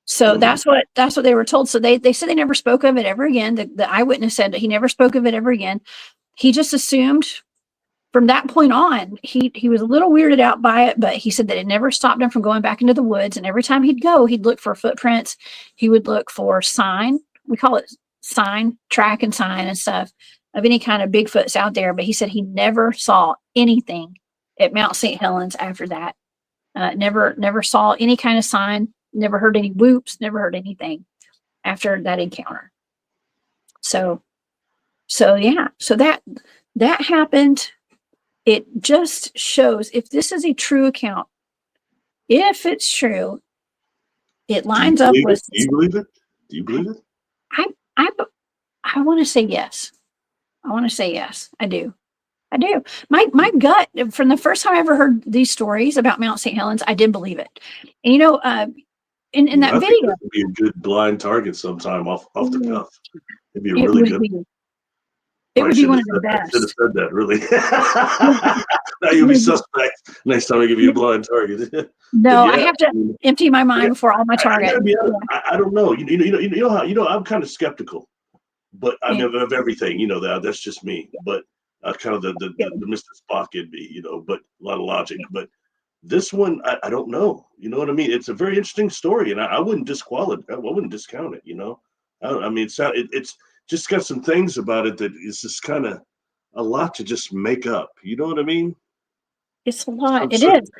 So that's what they were told. So they said they never spoke of it ever again. The eyewitness said that he never spoke of it ever again. He just assumed from that point on, he was a little weirded out by it, but he said that it never stopped him from going back into the woods. And every time he'd go, he'd look for footprints. He would look for sign. We call it sign, track and sign and stuff of any kind of Bigfoots out there. But he said he never saw anything at Mount St. Helens after that. Never saw any kind of sign, never heard any whoops, never heard anything after that encounter. So yeah, so that happened. It just shows, if this is a true account, if it's true, it lines up with. Do you believe it? Do you believe it? I want to say yes. I want to say yes. I do. My gut, from the first time I ever heard these stories about Mount St. Helens, I did believe it. And in that video, it would be a good blind target sometime off the cuff. It'd be a really good. It would be one of the best. I should have said that, really. Now you'll be suspect next time I give you a blind target. No, I have to empty my mind before all my targets. I don't know. You know I'm kind of skeptical, but I mean, of everything. That's just me. But kind of the Mr. Spock in me, but a lot of logic. But this one, I don't know. You know what I mean? It's a very interesting story, and I wouldn't disqualify it. I wouldn't discount it. I mean, it's just got some things about it that is just kind of a lot to just make up. You know what I mean? It's a lot. It is.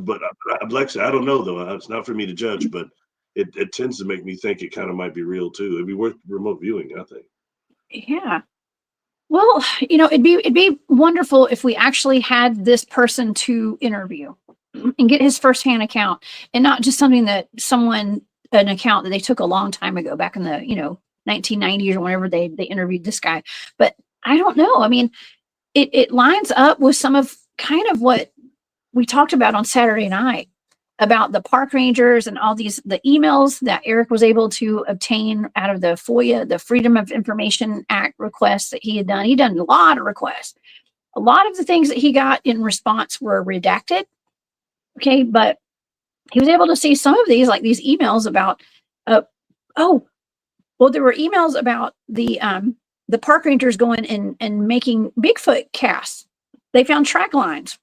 But like I said, I don't know, though. It's not for me to judge, but it tends to make me think it kind of might be real, too. It'd be worth remote viewing, I think. Yeah. Well, it'd be wonderful if we actually had this person to interview and get his firsthand account, and not just something that an account that they took a long time ago, back in the, 1990s or whenever they interviewed this guy. But I don't know. I mean, it lines up with some of kind of what we talked about on Saturday night about the park rangers and all the emails that Eric was able to obtain out of the FOIA, the Freedom of Information Act requests that he had done. He'd done a lot of requests. A lot of the things that he got in response were redacted. Okay, but he was able to see some of these, like these emails about, there were emails about the park rangers going and making Bigfoot casts. They found track lines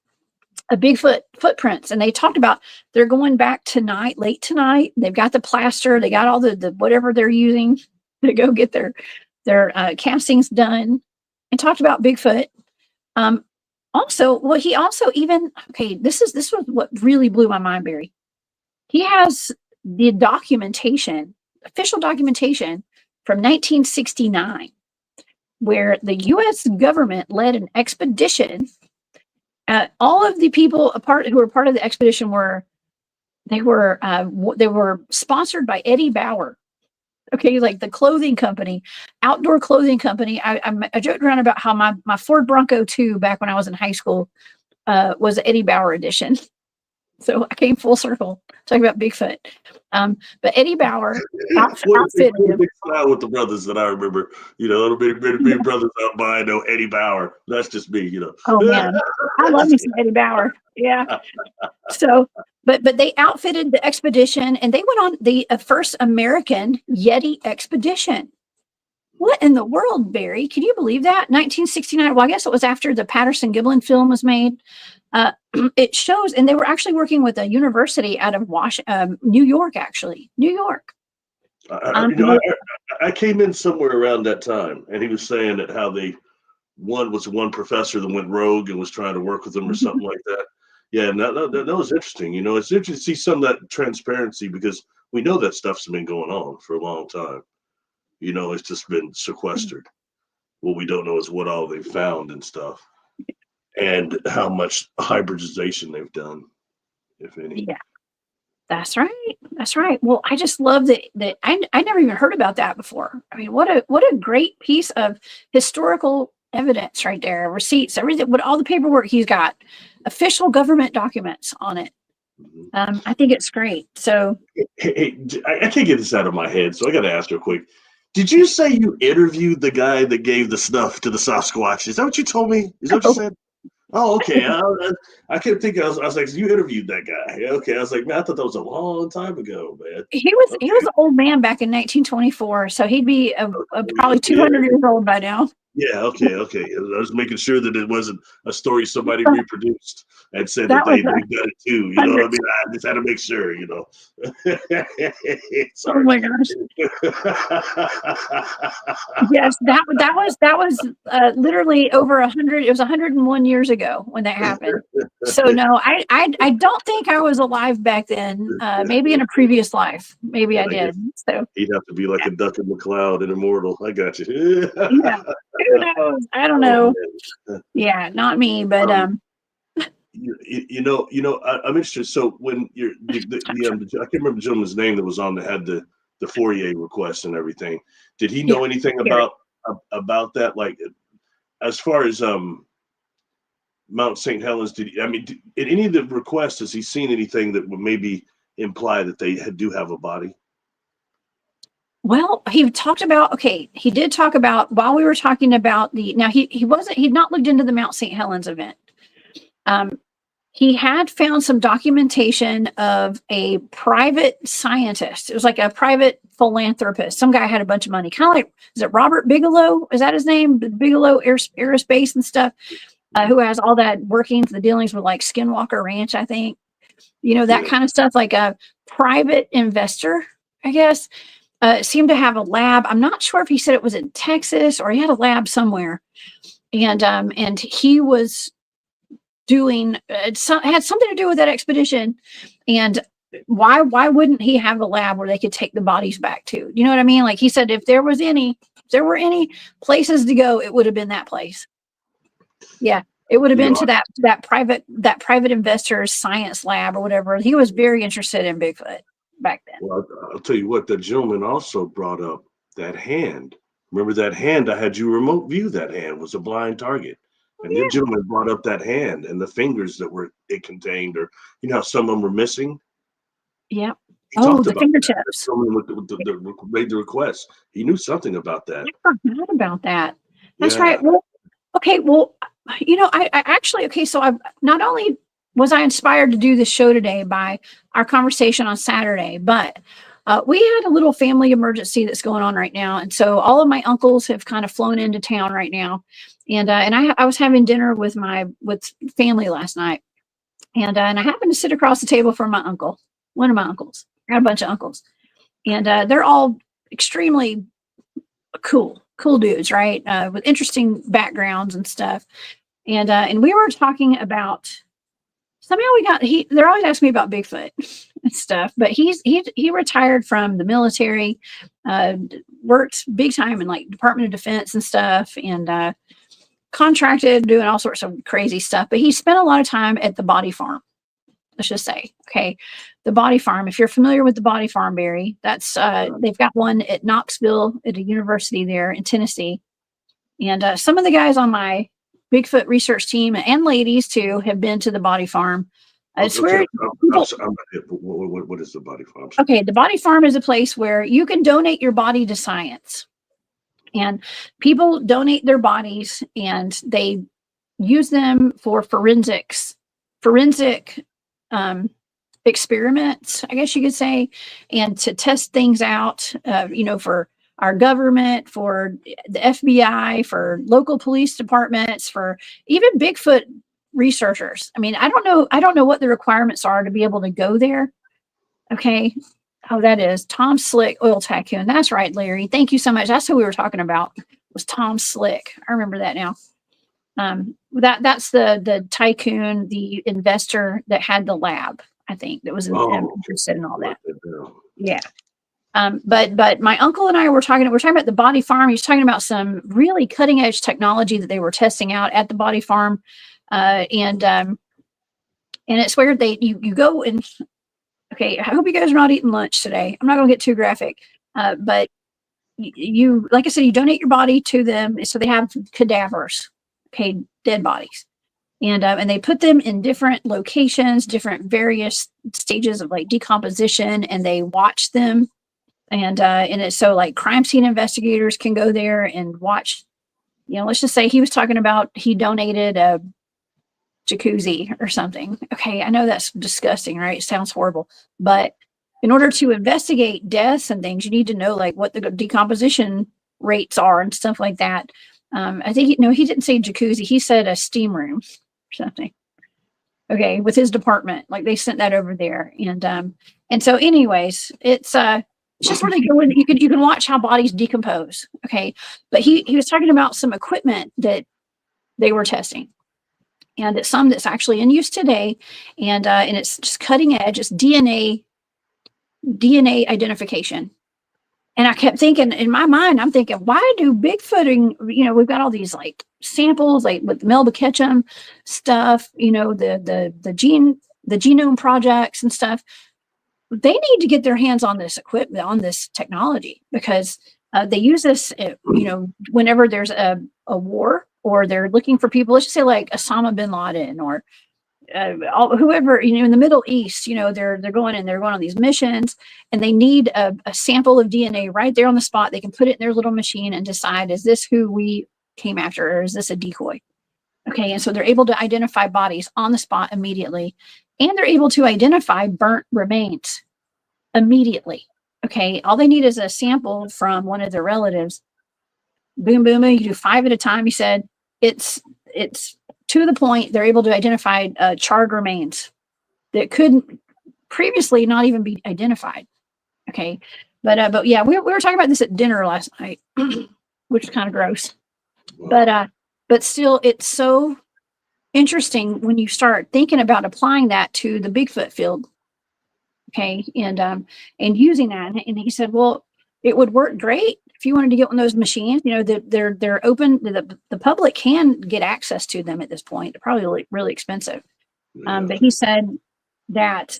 of Bigfoot footprints, and they talked about they're going back late tonight. They've got the plaster, they got all the whatever they're using to go get their castings done, and talked about Bigfoot. He also even, this was what really blew my mind, Barry. He has the documentation, official documentation from 1969, where the U.S. government led an expedition. All of the people who were part of the expedition were sponsored by Eddie Bauer. Okay, like the clothing company, outdoor clothing company. I joked around about how my Ford Bronco 2 back when I was in high school was the Eddie Bauer edition. So I came full circle talking about Bigfoot. But Eddie Bauer outfitted him. Big style with the brothers that I remember. Little big brothers out by. I know Eddie Bauer. That's just me. Oh man, I love me some Eddie Bauer. Yeah. So, but they outfitted the expedition, and they went on the first American Yeti expedition. What in the world, Barry? Can you believe that? 1969. Well, I guess it was after the Patterson-Gimlin film was made. It shows, and they were actually working with a university out of New York, actually. New York. I came in somewhere around that time, and he was saying that how one professor that went rogue and was trying to work with them or something like that. Yeah, and that was interesting. It's interesting to see some of that transparency, because we know that stuff's been going on for a long time. It's just been sequestered. What we don't know is what all they found and stuff, and how much hybridization they've done, if any. Yeah. That's right. That's right. Well, I just love that I never even heard about that before. I mean, what a great piece of historical evidence right there. Receipts, everything, what all the paperwork he's got, official government documents on it. I think it's great. So I can't get this out of my head, so I got to ask real quick. Did you say you interviewed the guy that gave the stuff to the Sasquatch? Is that what you told me? Is that what you said? Oh, okay. I couldn't think. I was like, you interviewed that guy. Yeah, okay. I was like, man, I thought that was a long time ago, man. he was Okay. an old man back in 1924, so he'd be probably 200 years old by now. Yeah, okay. I was making sure that it wasn't a story somebody reproduced and said that they've done it too. You know what I mean? I just had to make sure, you know. Oh my gosh. Yes, that was literally over 100. It was 101 years ago when that happened. So no, I don't think I was alive back then. Maybe in a previous life, maybe I did. So he'd have to be like a duck in the cloud and immortal. I got you. Yeah. Who knows? I don't know. Yeah, not me, but I'm interested. So when I can't remember the gentleman's name that was on that had the Fourier request and everything. Did he know anything about that? Like, as far as Mount St. Helens, in any of the requests, has he seen anything that would maybe imply that they do have a body? Well, he did talk about while we were talking about he'd not looked into the Mount St. Helens event. He had found some documentation of a private scientist. It was like a private philanthropist. Some guy had a bunch of money, kind of like, is it Robert Bigelow? Is that his name? Bigelow Aerospace and stuff, who has all that the dealings with like Skinwalker Ranch, I think. That kind of stuff, like a private investor, I guess. Seemed to have a lab. I'm not sure if he said it was in Texas or he had a lab somewhere, and he was doing had something to do with that expedition. And why wouldn't he have a lab where they could take the bodies back to? You know what I mean? Like he said, if there were any places to go, it would have been that place. Yeah, it would have been to that private investor's science lab or whatever. He was very interested in Bigfoot back then. Well, I'll tell you what, the gentleman also brought up that hand. Remember that hand? I had you remote view. That hand was a blind target. And the gentleman brought up that hand and the fingers that it contained, or how some of them were missing. Yeah. The fingertips. Someone made the request. He knew something about that. I forgot about that. That's right. Well, okay. Well, I actually, so I've not only was I inspired to do this show today by our conversation on Saturday, but we had a little family emergency that's going on right now. And so all of my uncles have kind of flown into town right now. And I was having dinner with family last night. And I happened to sit across the table from one of my uncles. I got a bunch of uncles. And they're all extremely cool dudes, right? With interesting backgrounds and stuff. And we were talking about, somehow they're always asking me about Bigfoot and stuff, but he retired from the military, worked big time in like Department of Defense and stuff, and contracted doing all sorts of crazy stuff. But he spent a lot of time at the body farm. Let's just say, okay, the body farm. If you're familiar with the body farm, Barry, that's they've got one at Knoxville at a university there in Tennessee, and some of the guys on my Bigfoot research team and ladies too have been to the body farm. It's where what is the body farm? Okay, the body farm is a place where you can donate your body to science, and people donate their bodies and they use them for forensic experiments, I guess you could say, and to test things out, for our government, for the FBI, for local police departments, for even Bigfoot researchers. I mean, I don't know what the requirements are to be able to go there. Okay. Oh, that is Tom Slick, oil tycoon. That's right, Larry. Thank you so much. That's who we were talking about, was Tom Slick. I remember that now. That's the tycoon, the investor that had the lab, I think, that was interested in all that. Yeah. But my uncle and I we're talking about the body farm. He's talking about some really cutting edge technology that they were testing out at the body farm. And it's where you go and Okay, I hope you guys are not eating lunch today. I'm not going to get too graphic, but you, like I said, you donate your body to them, so they have cadavers, okay, dead bodies, and they put them in different locations, different various stages of like decomposition, and they watch them, and it's so like crime scene investigators can go there and watch. Let's just say he was talking about he donated a jacuzzi or something. Okay, I know that's disgusting, right? It sounds horrible, but in order to investigate deaths and things, you need to know like what the decomposition rates are and stuff like that. I think he didn't say jacuzzi. He said a steam room or something. Okay, with his department, like they sent that over there, and so, anyways, it's just where they go in. You can watch how bodies decompose. Okay, but he was talking about some equipment that they were testing, and it's some that's actually in use today, and it's just cutting edge. It's DNA identification. And I kept thinking in my mind, I'm thinking, why do Bigfooting, we've got all these like samples, like with Melba Ketchum stuff, the genome projects and stuff. They need to get their hands on this equipment, on this technology, because they use this, whenever there's a war, or they're looking for people, let's just say like Osama bin Laden, or whoever, in the Middle East, they're going on these missions, and they need a sample of DNA right there on the spot. They can put it in their little machine and decide, is this who we came after, or is this a decoy? Okay, and so they're able to identify bodies on the spot immediately, and they're able to identify burnt remains immediately. Okay, all they need is a sample from one of their relatives. Boom, boom, boom. You do 5 at a time. He said it's to the point they're able to identify charred remains that couldn't previously not even be identified. Okay, but yeah, we were talking about this at dinner last night, which is kind of gross. But still, it's so interesting when you start thinking about applying that to the Bigfoot field. Okay, and using that, and he said, well, it would work great if you wanted to get one of those machines. They're open. The public can get access to them at this point. They're probably really, really expensive. But he said that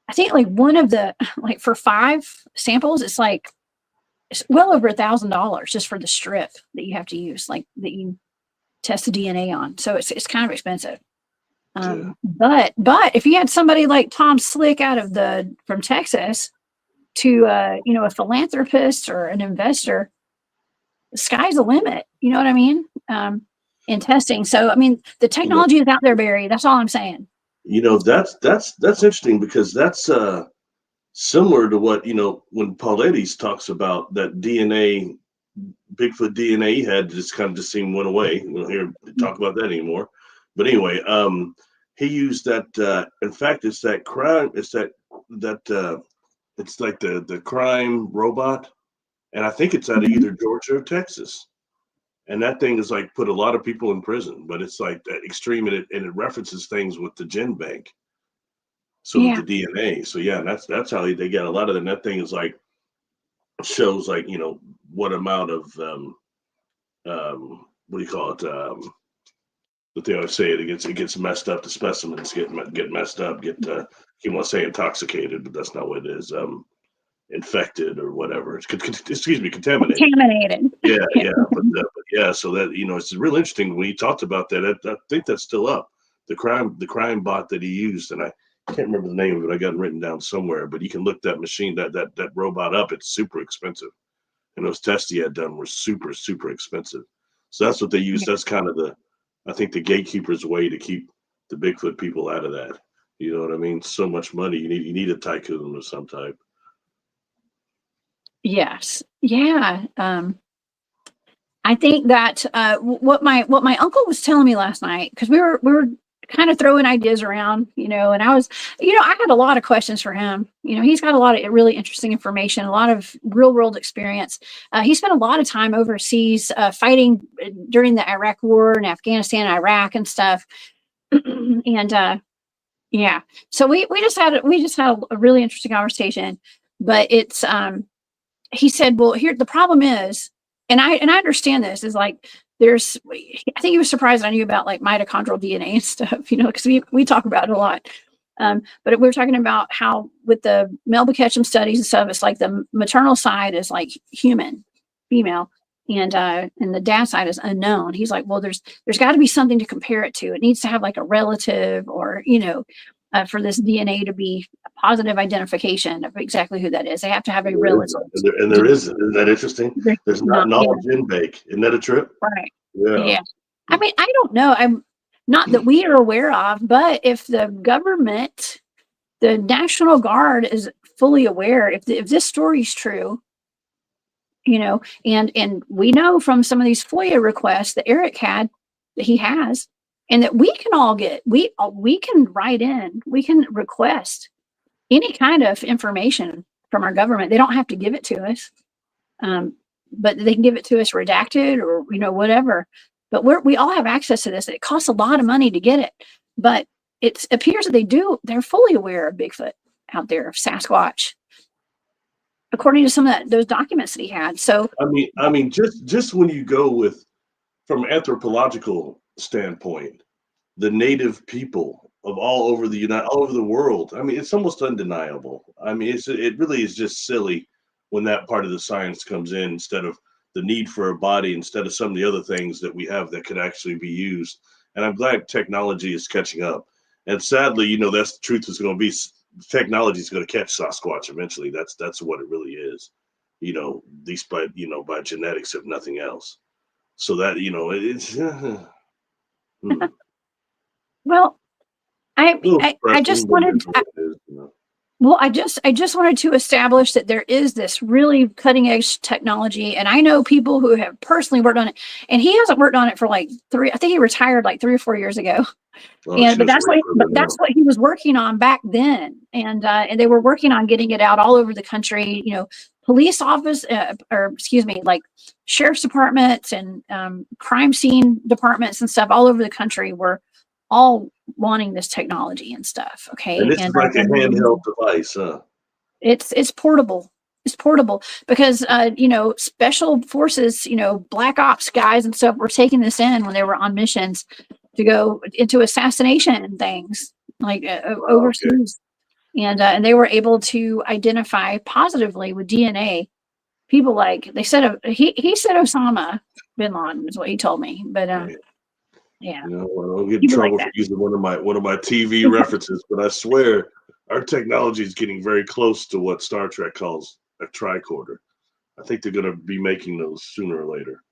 I think like one of the, like for 5 samples, it's well over $1,000 just for the strip that you have to use, like that you test the DNA on. So it's kind of expensive. But if you had somebody like Tom Slick from Texas to a philanthropist or an investor, the sky's the limit. You know what I mean? In testing. So I mean, the technology is out there, Barry. That's all I'm saying. That's interesting, because that's similar to what when Paulides talks about that DNA, Bigfoot DNA he had just kind of went away. We don't hear talk about that anymore. But anyway, he used that. In fact, it's that crime. It's it's like the crime robot, and I think it's out of either Georgia or Texas. And that thing is like put a lot of people in prison, but it's like that extreme, and it references things with the gen bank. So with the DNA. So yeah, that's how they get a lot of them. That thing is like shows like what amount of what do you call it? But they always say it gets messed up. The specimens get messed up. You want to say intoxicated, but that's not what it is. Infected or whatever. Excuse me, contaminated. Yeah. But yeah. So that it's real interesting when he talked about that. I think that's still up. The crime bot that he used, and I can't remember the name of it. I got it written down somewhere. But you can look that machine, that robot up. It's super expensive, and those tests he had done were super, super expensive. So that's what they use. That's kind of I think the gatekeeper's way to keep the Bigfoot people out of that. You know what I mean? So much money. You need a tycoon of some type. Yes. Yeah. I think that what my uncle was telling me last night, because we were kind of throwing ideas around, and I was, I had a lot of questions for him. He's got a lot of really interesting information, a lot of real world experience. He spent a lot of time overseas fighting during the Iraq War and Afghanistan, Iraq and stuff. And yeah, so we just had a really interesting conversation. But it's he said, well, here the problem is, and I understand this, is like I think he was surprised I knew about like mitochondrial DNA and stuff, because we talk about it a lot. But we were talking about how with the Melba Ketchum studies and stuff, it's like the maternal side is like human, female, and the dad side is unknown. He's like, well, there's got to be something to compare it to. It needs to have like a relative, or for this DNA to be a positive identification of exactly who that is. They have to have a relative. And there is. Isn't that interesting? There's not knowledge in bake. Isn't that a trip? Right. Yeah. I mean, I don't know. I'm not that we are aware of, but if the government, the National Guard is fully aware, if this story's true, and we know from some of these FOIA requests that Eric had, that he has, and that we can all get, we can write in, we can request any kind of information from our government. They don't have to give it to us, but they can give it to us redacted or whatever. But we all have access to this. It costs a lot of money to get it, but it appears that they're fully aware of Bigfoot out there, of Sasquatch, according to some of those documents that he had. So I mean, just when you go from anthropological standpoint, the native people of all over the world. I mean, it's almost undeniable. I mean, it really is just silly when that part of the science comes in, instead of the need for a body, instead of some of the other things that we have that could actually be used. And I'm glad technology is catching up. And sadly, that's the truth is going to be, technology is going to catch Sasquatch eventually. That's what it really is, at least by genetics, if nothing else. So that, it's, well, I just wanted, well, I just wanted to establish that there is this really cutting edge technology, and I know people who have personally worked on it, and he hasn't worked on it for like I think he retired like 3 or 4 years ago. But that's what he was working on back then, and they were working on getting it out all over the country. Police office, like sheriff's departments and crime scene departments and stuff all over the country were all wanting this technology and stuff. Okay, and it's like a handheld device, huh? It's portable. It's portable because special forces, black ops guys and stuff were taking this in when they were on missions to go into assassination things like overseas, and they were able to identify positively with DNA people, like they said. He said Osama bin Laden is what he told me, but yeah. I don't get in trouble for using one of my TV references, but I swear our technology is getting very close to what Star Trek calls a tricorder. I think they're going to be making those sooner or later.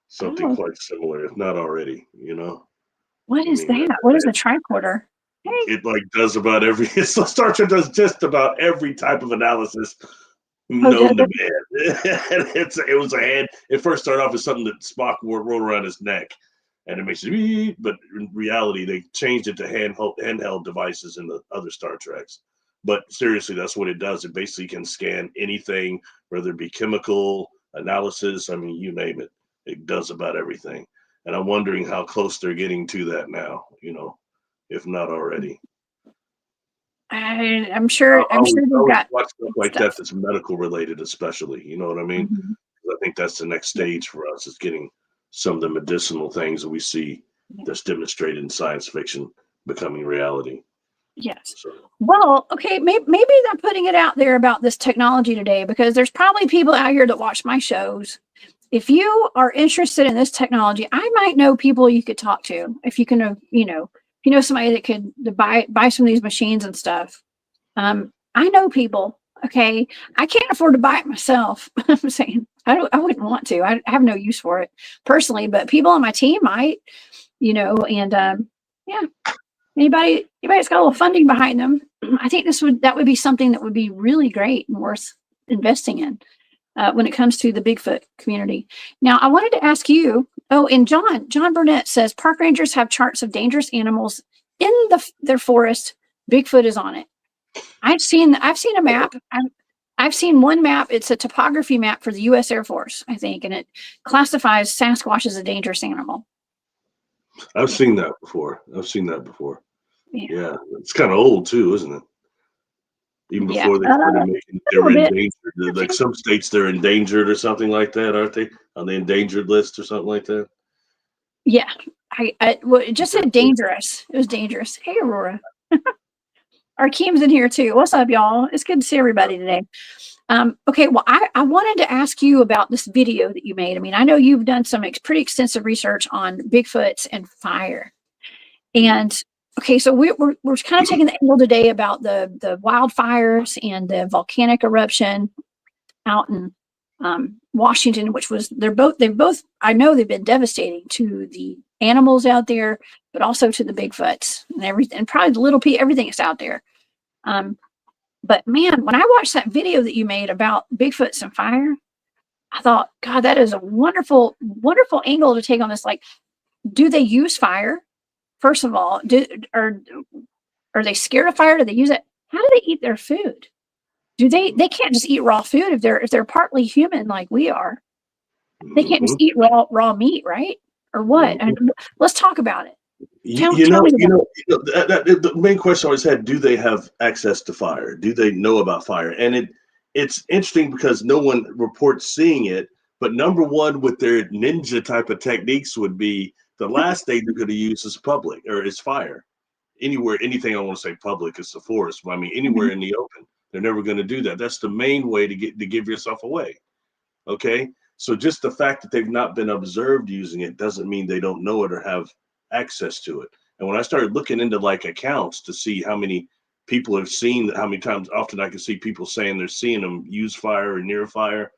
Something quite similar, if not already. What is that? What is a tricorder? It does about every. Star Trek does just about every type of analysis known to man. It was a hand. It first started off as something that Spock wore around his neck, and it makes it. But in reality, they changed it to handheld devices in the other Star Treks. But seriously, that's what it does. It basically can scan anything, whether it be chemical analysis. I mean, you name it. It does about everything. And I'm wondering how close they're getting to that now, if not already. I'm sure they've got watch stuff like that that's medical related, especially. You know what I mean? I think that's the next stage for us, is getting some of the medicinal things that we see that's demonstrated in science fiction becoming reality. Yes. Well, okay, maybe they're putting it out there about this technology today, because there's probably people out here that watch my shows. If you are interested in this technology, I might know people you could talk to. If you can, if you know somebody that could buy some of these machines and stuff. I know people. Okay, I can't afford to buy it myself. I'm saying I wouldn't want to. I have no use for it personally, but people on my team might, and yeah. Anybody that's got a little funding behind them, I think that would be something that would be really great and worth investing in when it comes to the Bigfoot community. Now, I wanted to ask you. Oh, and John Burnett says park rangers have charts of dangerous animals in their forest. Bigfoot is on it. I've seen a map. I've seen one map. It's a topography map for the U.S. Air Force, I think, and it classifies Sasquatch as a dangerous animal. I've seen that before. Yeah, it's kind of old too, isn't it? Even before they started making, they were endangered. Like some states, they're endangered or something like that, aren't they? On the endangered list or something like that. Yeah, it just said dangerous. It was dangerous. Hey, Aurora. Keem's in here too. What's up, y'all? It's good to see everybody today. Okay, well, I wanted to ask you about this video that you made. I mean, I know you've done some pretty extensive research on Bigfoots and fire. And okay, so we're kind of taking the angle today about the wildfires and the volcanic eruption out in Washington, which was they've both I know they've been devastating to the animals out there, but also to the Bigfoots and everything, and probably the little everything that's out there. But man, when I watched that video that you made about Bigfoots and fire, I thought, God, that is a wonderful, wonderful angle to take on this. Like, do they use fire? First of all, are they scared of fire? Do they use it? How do they eat their food? They can't just eat raw food if they're partly human like we are. They can't just eat raw meat, right? Or what? Let's talk about it. The main question I always had: do they have access to fire? Do they know about fire? And it's interesting because no one reports seeing it. But number one, with their ninja type of techniques, would be the last thing they're going to use is fire. Anywhere, anything I want to say public is the forest. I mean, anywhere in the open, they're never going to do that. That's the main way to give yourself away. Okay, so just the fact that they've not been observed using it doesn't mean they don't know it or have access to it. And when I started looking into like accounts to see how many people have seen, how many times often I can see people saying they're seeing them use fire or near fire,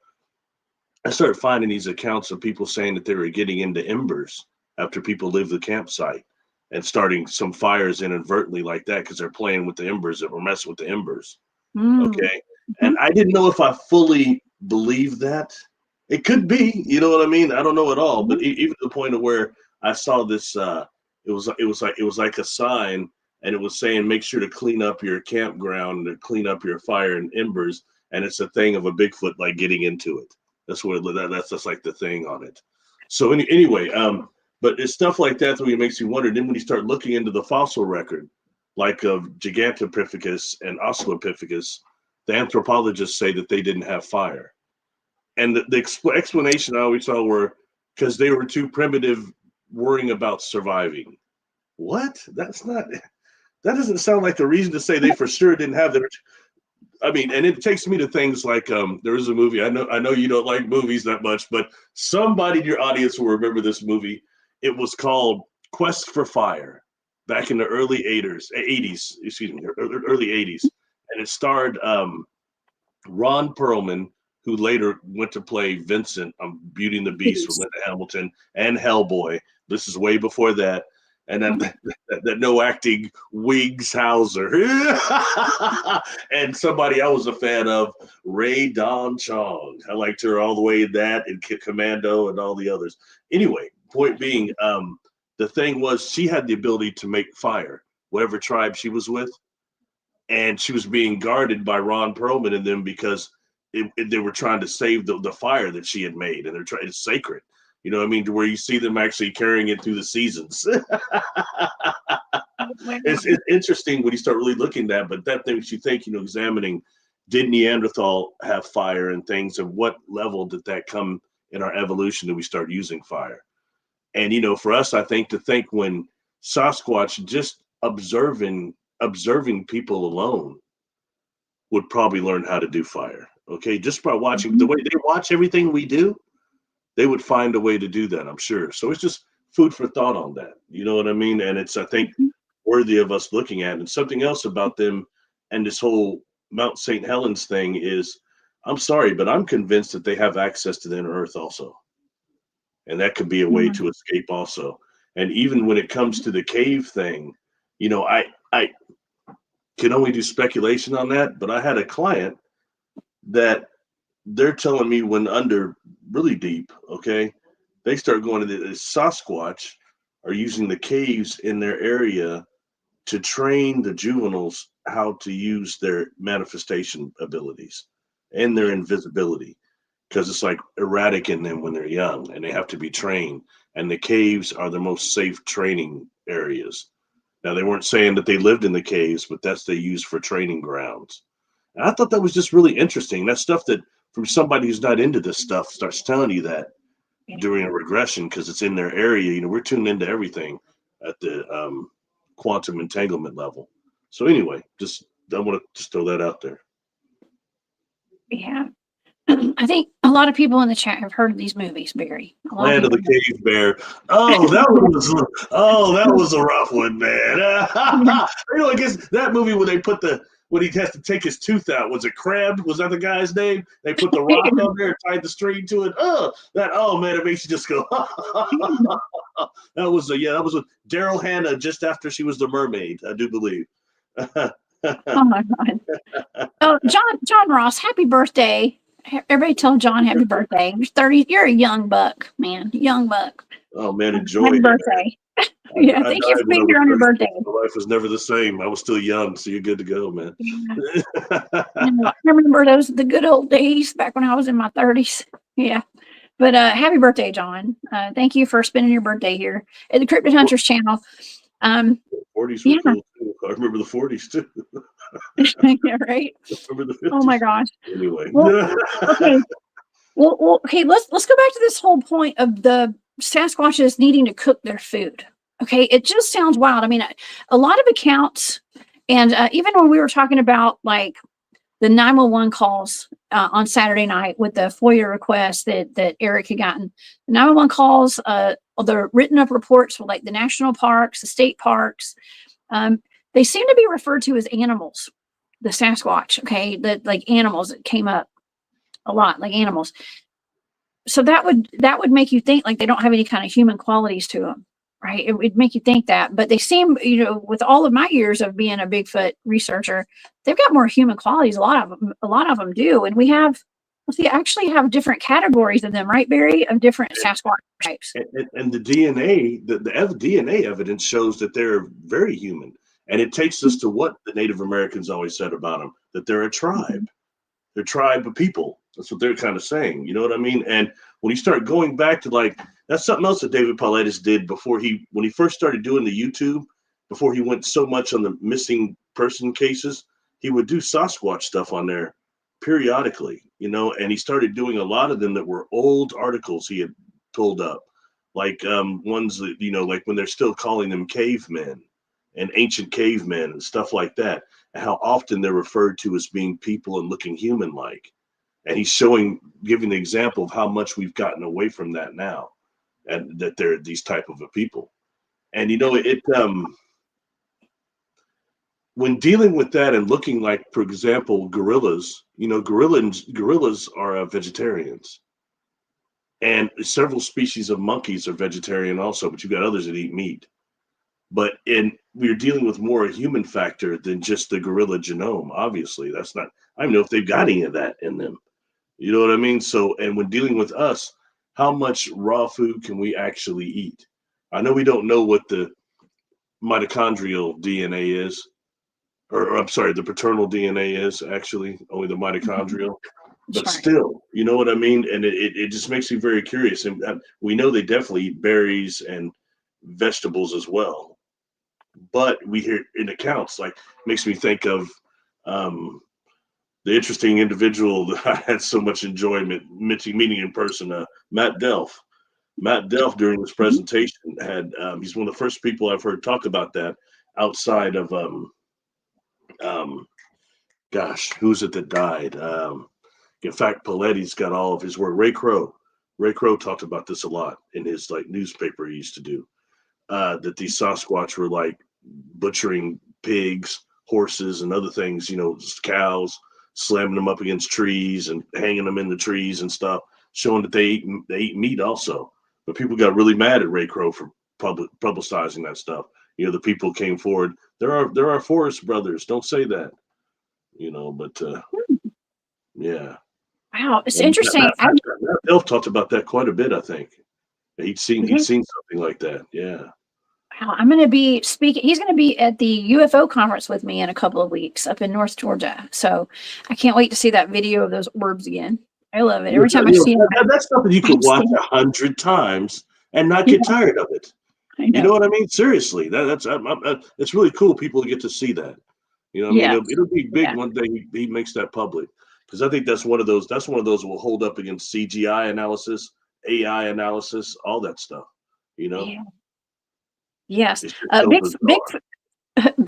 I started finding these accounts of people saying that they were getting into embers after people leave the campsite and starting some fires inadvertently like that because they're playing with the embers or messing with the embers. Okay. And I didn't know if I fully believed that. It could be, you know what I mean? I don't know at all, but even to the point of where I saw this, it was like a sign, and it was saying, make sure to clean up your campground and clean up your fire and embers. And it's a thing of a Bigfoot, like getting into it. That's just like the thing on it. So anyway, but it's stuff like that that makes you wonder. Then when you start looking into the fossil record, like of Gigantopithecus and Australopithecus, the anthropologists say that they didn't have fire. And the explanation I always saw were because they were too primitive, worrying about surviving. What? That doesn't sound like a reason to say they for sure didn't have that. I mean, and it takes me to things like there is a movie. I know you don't like movies that much, but somebody in your audience will remember this movie. It was called Quest for Fire back in the early 80s, early 80s. And it starred Ron Perlman, who later went to play Vincent on Beauty and the Beast with Linda Hamilton and Hellboy. This is way before that. And then that no acting Wiggs Hauser. And somebody I was a fan of, Ray Don Chong. I liked her all the way in that and Commando and all the others. Anyway, point being, the thing was she had the ability to make fire, whatever tribe she was with. And she was being guarded by Ron Perlman and them because they were trying to save the fire that she had made. And it's sacred. You know what I mean? To where you see them actually carrying it through the seasons. It's interesting when you start really looking at that, but that makes you think, examining, did Neanderthal have fire and things, and what level did that come in our evolution that we start using fire? And, for us, I think when Sasquatch just observing people alone would probably learn how to do fire. Okay. Just by watching the way they watch everything we do, they would find a way to do that, I'm sure. So it's just food for thought on that. You know what I mean? And it's, I think, worthy of us looking at. And something else about them and this whole Mount St. Helens thing is, I'm sorry, but I'm convinced that they have access to the inner earth also. And that could be a way to escape also. And even when it comes to the cave thing, I can only do speculation on that, but I had a client that they're telling me when under really deep, okay, they start going to the Sasquatch are using the caves in their area to train the juveniles how to use their manifestation abilities and their invisibility, because it's like erratic in them when they're young and they have to be trained. And the caves are the most safe training areas. Now, they weren't saying that they lived in the caves, but that's they use for training grounds. And I thought that was just really interesting. That's stuff that from somebody who's not into this stuff starts telling you that during a regression, because it's in their area. We're tuned into everything at the quantum entanglement level. So anyway, just to just throw that out there. Yeah. I think a lot of people in the chat have heard of these movies, Barry. Land of the Cave Bear. Oh, that was a rough one, man. I guess that movie when he has to take his tooth out, was it Crab? Was that the guy's name? They put the rock on there, tied the string to it. Oh man, it makes you just go. That was with Daryl Hannah just after she was the mermaid, I do believe. Oh my God. Oh, John Ross, happy birthday. Everybody tell John happy birthday. You're 30. You're a young buck, man. Young buck. Oh man, enjoy happy it. birthday. Yeah, thank you for being here on your birthday. My life was never the same. I was still young, so you're good to go, man. Yeah. I remember the good old days back when I was in my 30s. Yeah. But happy birthday, John. Thank you for spending your birthday here at the Cryptid Hunters channel. 40s were cool too. I remember the 40s too. Yeah, right. Remember the 50s. Oh my gosh. Anyway. Well, okay. Well, okay, let's go back to this whole point of the Sasquatches needing to cook their food. Okay, it just sounds wild. I mean, a lot of accounts, and even when we were talking about like the 911 calls on Saturday night with the FOIA request that Eric had gotten, the 911 calls, the written up reports for like the national parks, the state parks, they seem to be referred to as animals, the Sasquatch. Okay, like animals that came up a lot, like animals. So that would make you think like they don't have any kind of human qualities to them, right? It would make you think that, but they seem, with all of my years of being a Bigfoot researcher, they've got more human qualities. A lot of them do, and we actually have different categories of them, right, Barry? Of different Sasquatch types. And the DNA, the DNA evidence shows that they're very human, and it takes us to what the Native Americans always said about them: that they're a tribe. Mm-hmm. They're a tribe of people. That's what they're kind of saying. You know what I mean? And when you start going back to like, that's something else that David Paulides did when he first started doing the YouTube, before he went so much on the missing person cases, he would do Sasquatch stuff on there periodically, and he started doing a lot of them that were old articles he had pulled up, like ones that, like when they're still calling them cavemen and ancient cavemen and stuff like that, and how often they're referred to as being people and looking human-like. And he's giving the example of how much we've gotten away from that now, and that they're these type of a people. And when dealing with that and looking like, for example, gorillas, gorillas are vegetarians, and several species of monkeys are vegetarian also, but you've got others that eat meat. But we're dealing with more a human factor than just the gorilla genome. Obviously, that's not. I don't know if they've got any of that in them. You know what I mean? So, and when dealing with us, how much raw food can we actually eat? I know we don't know what the mitochondrial DNA is, or I'm sorry, the paternal DNA is actually only the mitochondrial, but still, you know what I mean? And it just makes me very curious. And we know they definitely eat berries and vegetables as well. But we hear in accounts, like, makes me think of the interesting individual that I had so much enjoyment meeting in person, Matt Delph. Matt Delph, during this presentation, he's one of the first people I've heard talk about that outside of, who's it that died? In fact, Paulides got all of his work. Ray Crow talked about this a lot in his like newspaper he used to do, that these Sasquatch were like butchering pigs, horses, and other things, cows, slamming them up against trees and hanging them in the trees and stuff, showing that they eat meat also. But people got really mad at Ray Crow for publicizing that stuff. The people came forward. There are forest brothers. Don't say that. But yeah. Wow, it's interesting. Elf talked about that quite a bit. I think he'd seen something like that. Yeah. Wow, I'm going to be speaking. He's going to be at the UFO conference with me in a couple of weeks up in North Georgia. So I can't wait to see that video of those orbs again. I love it. Every time I see it. That's something you could watch 100 times and not get tired of it. You know what I mean? Seriously, it's really cool. People get to see that. I mean, it'll be big one day he makes that public, because I think that's one of those will hold up against CGI analysis, AI analysis, all that stuff. Yeah. Yes.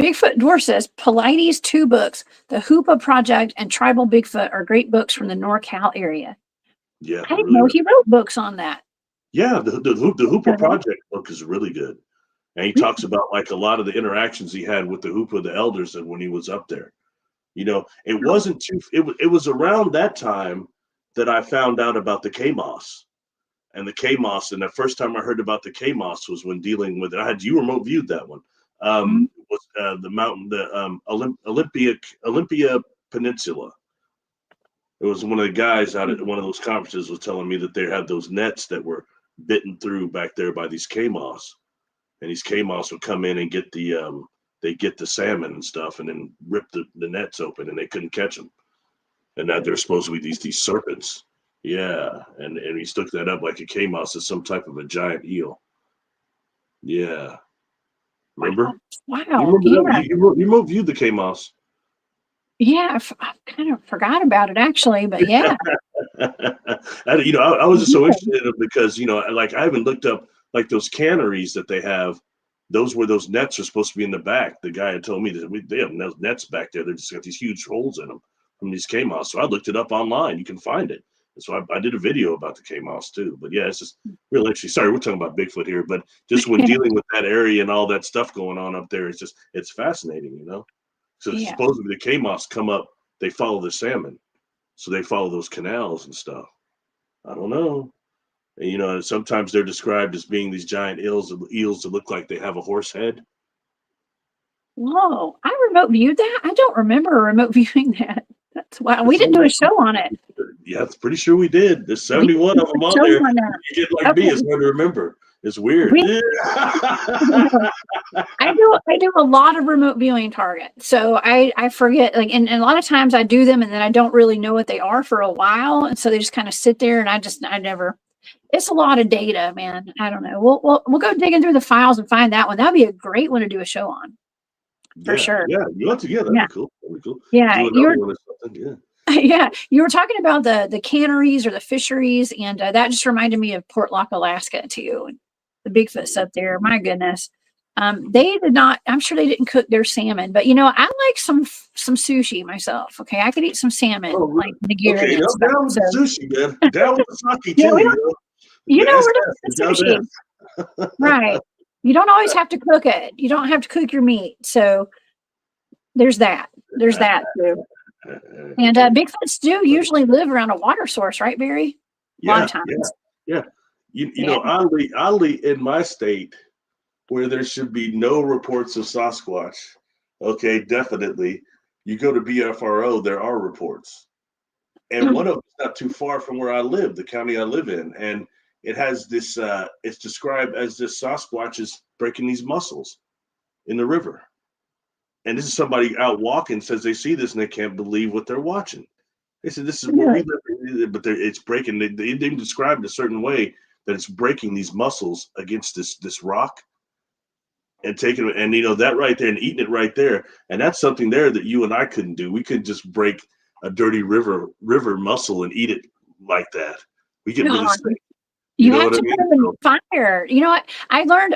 Bigfoot Dwarf says Polites 2 books, The Hoopa Project and Tribal Bigfoot, are great books from the NorCal area. Yeah, I didn't really know good. he wrote books on that. Yeah, the Hooper Project book is really good. And he talks about like a lot of the interactions he had with the Hoopa, the elders, and when he was up there. You know, it wasn't too. It was around that time that I found out about the K-Moss and the K-Moss. And the first time I heard about the K-Moss was when dealing with it. You remote viewed that one. It was the mountain, the Olympia Peninsula. It was one of the guys out at one of those conferences was telling me that they had those nets that were bitten through back there by these K-Moss, and these K-Moss would come in and get they get the salmon and stuff, and then rip the nets open, and they couldn't catch them. And that they're supposed to be these serpents. Yeah, and he stuck that up like a K-Moss is some type of a giant eel. Yeah, remember? Wow. You remember that? You remote viewed the K-Moss. Yeah, I kind of forgot about it actually, but yeah. I was just so interested in it because, like I haven't looked up like those canneries that they have. Those where those nets are supposed to be in the back. The guy had told me that they have nets back there. They just got these huge holes in them from these K-Moss. So I looked it up online. You can find it. And so I did a video about the K-Moss too. But yeah, it's just real interesting. Sorry, we're talking about Bigfoot here, but just when dealing with that area and all that stuff going on up there, it's fascinating, So supposedly the K-Moss come up, they follow the salmon. So they follow those canals and stuff. I don't know. And, sometimes they're described as being these giant eels that look like they have a horse head. Whoa, I remote viewed that? I don't remember remote viewing that. That's why we didn't do a show on it. Yeah, I'm pretty sure we did. There's 71 of them on there. You get like me, it's hard to remember. It's weird. I do a lot of remote viewing targets. So I forget, like, and a lot of times I do them and then I don't really know what they are for a while. And so they just kind of sit there and I never, it's a lot of data, man. I don't know. We'll go digging through the files and find that one. That'd be a great one to do a show on. For sure. Yeah, you want to, that'd be cool. That'd be cool. Yeah. Yeah. Yeah, you were talking about the canneries or the fisheries, and that just reminded me of Portlock, Alaska, too. The Bigfoots up there, my goodness. They did not. I'm sure they didn't cook their salmon, but I like some sushi myself. Okay, I could eat some salmon, like nigiri. Okay, down with the sushi, man. Down with the sake too. We're doing sushi, right? You don't always have to cook it. You don't have to cook your meat. So there's that. There's that too. And Bigfoots do usually live around a water source, right, Barry? A lot of times. Yeah. Oddly, in my state, where there should be no reports of Sasquatch, okay, definitely, you go to BFRO, there are reports. And one of them is not too far from where I live, the county I live in. And it has this, it's described as this Sasquatch is breaking these mussels in the river. And this is somebody out walking says they see this and they can't believe what they're watching. They said, this is where we live, but it's breaking. They didn't describe it a certain way that it's breaking these mussels against this rock and taking it. And, that right there and eating it right there. And that's something there that you and I couldn't do. We couldn't just break a dirty river mussel and eat it like that. We get really sick. You have to put them in fire. You know what? I learned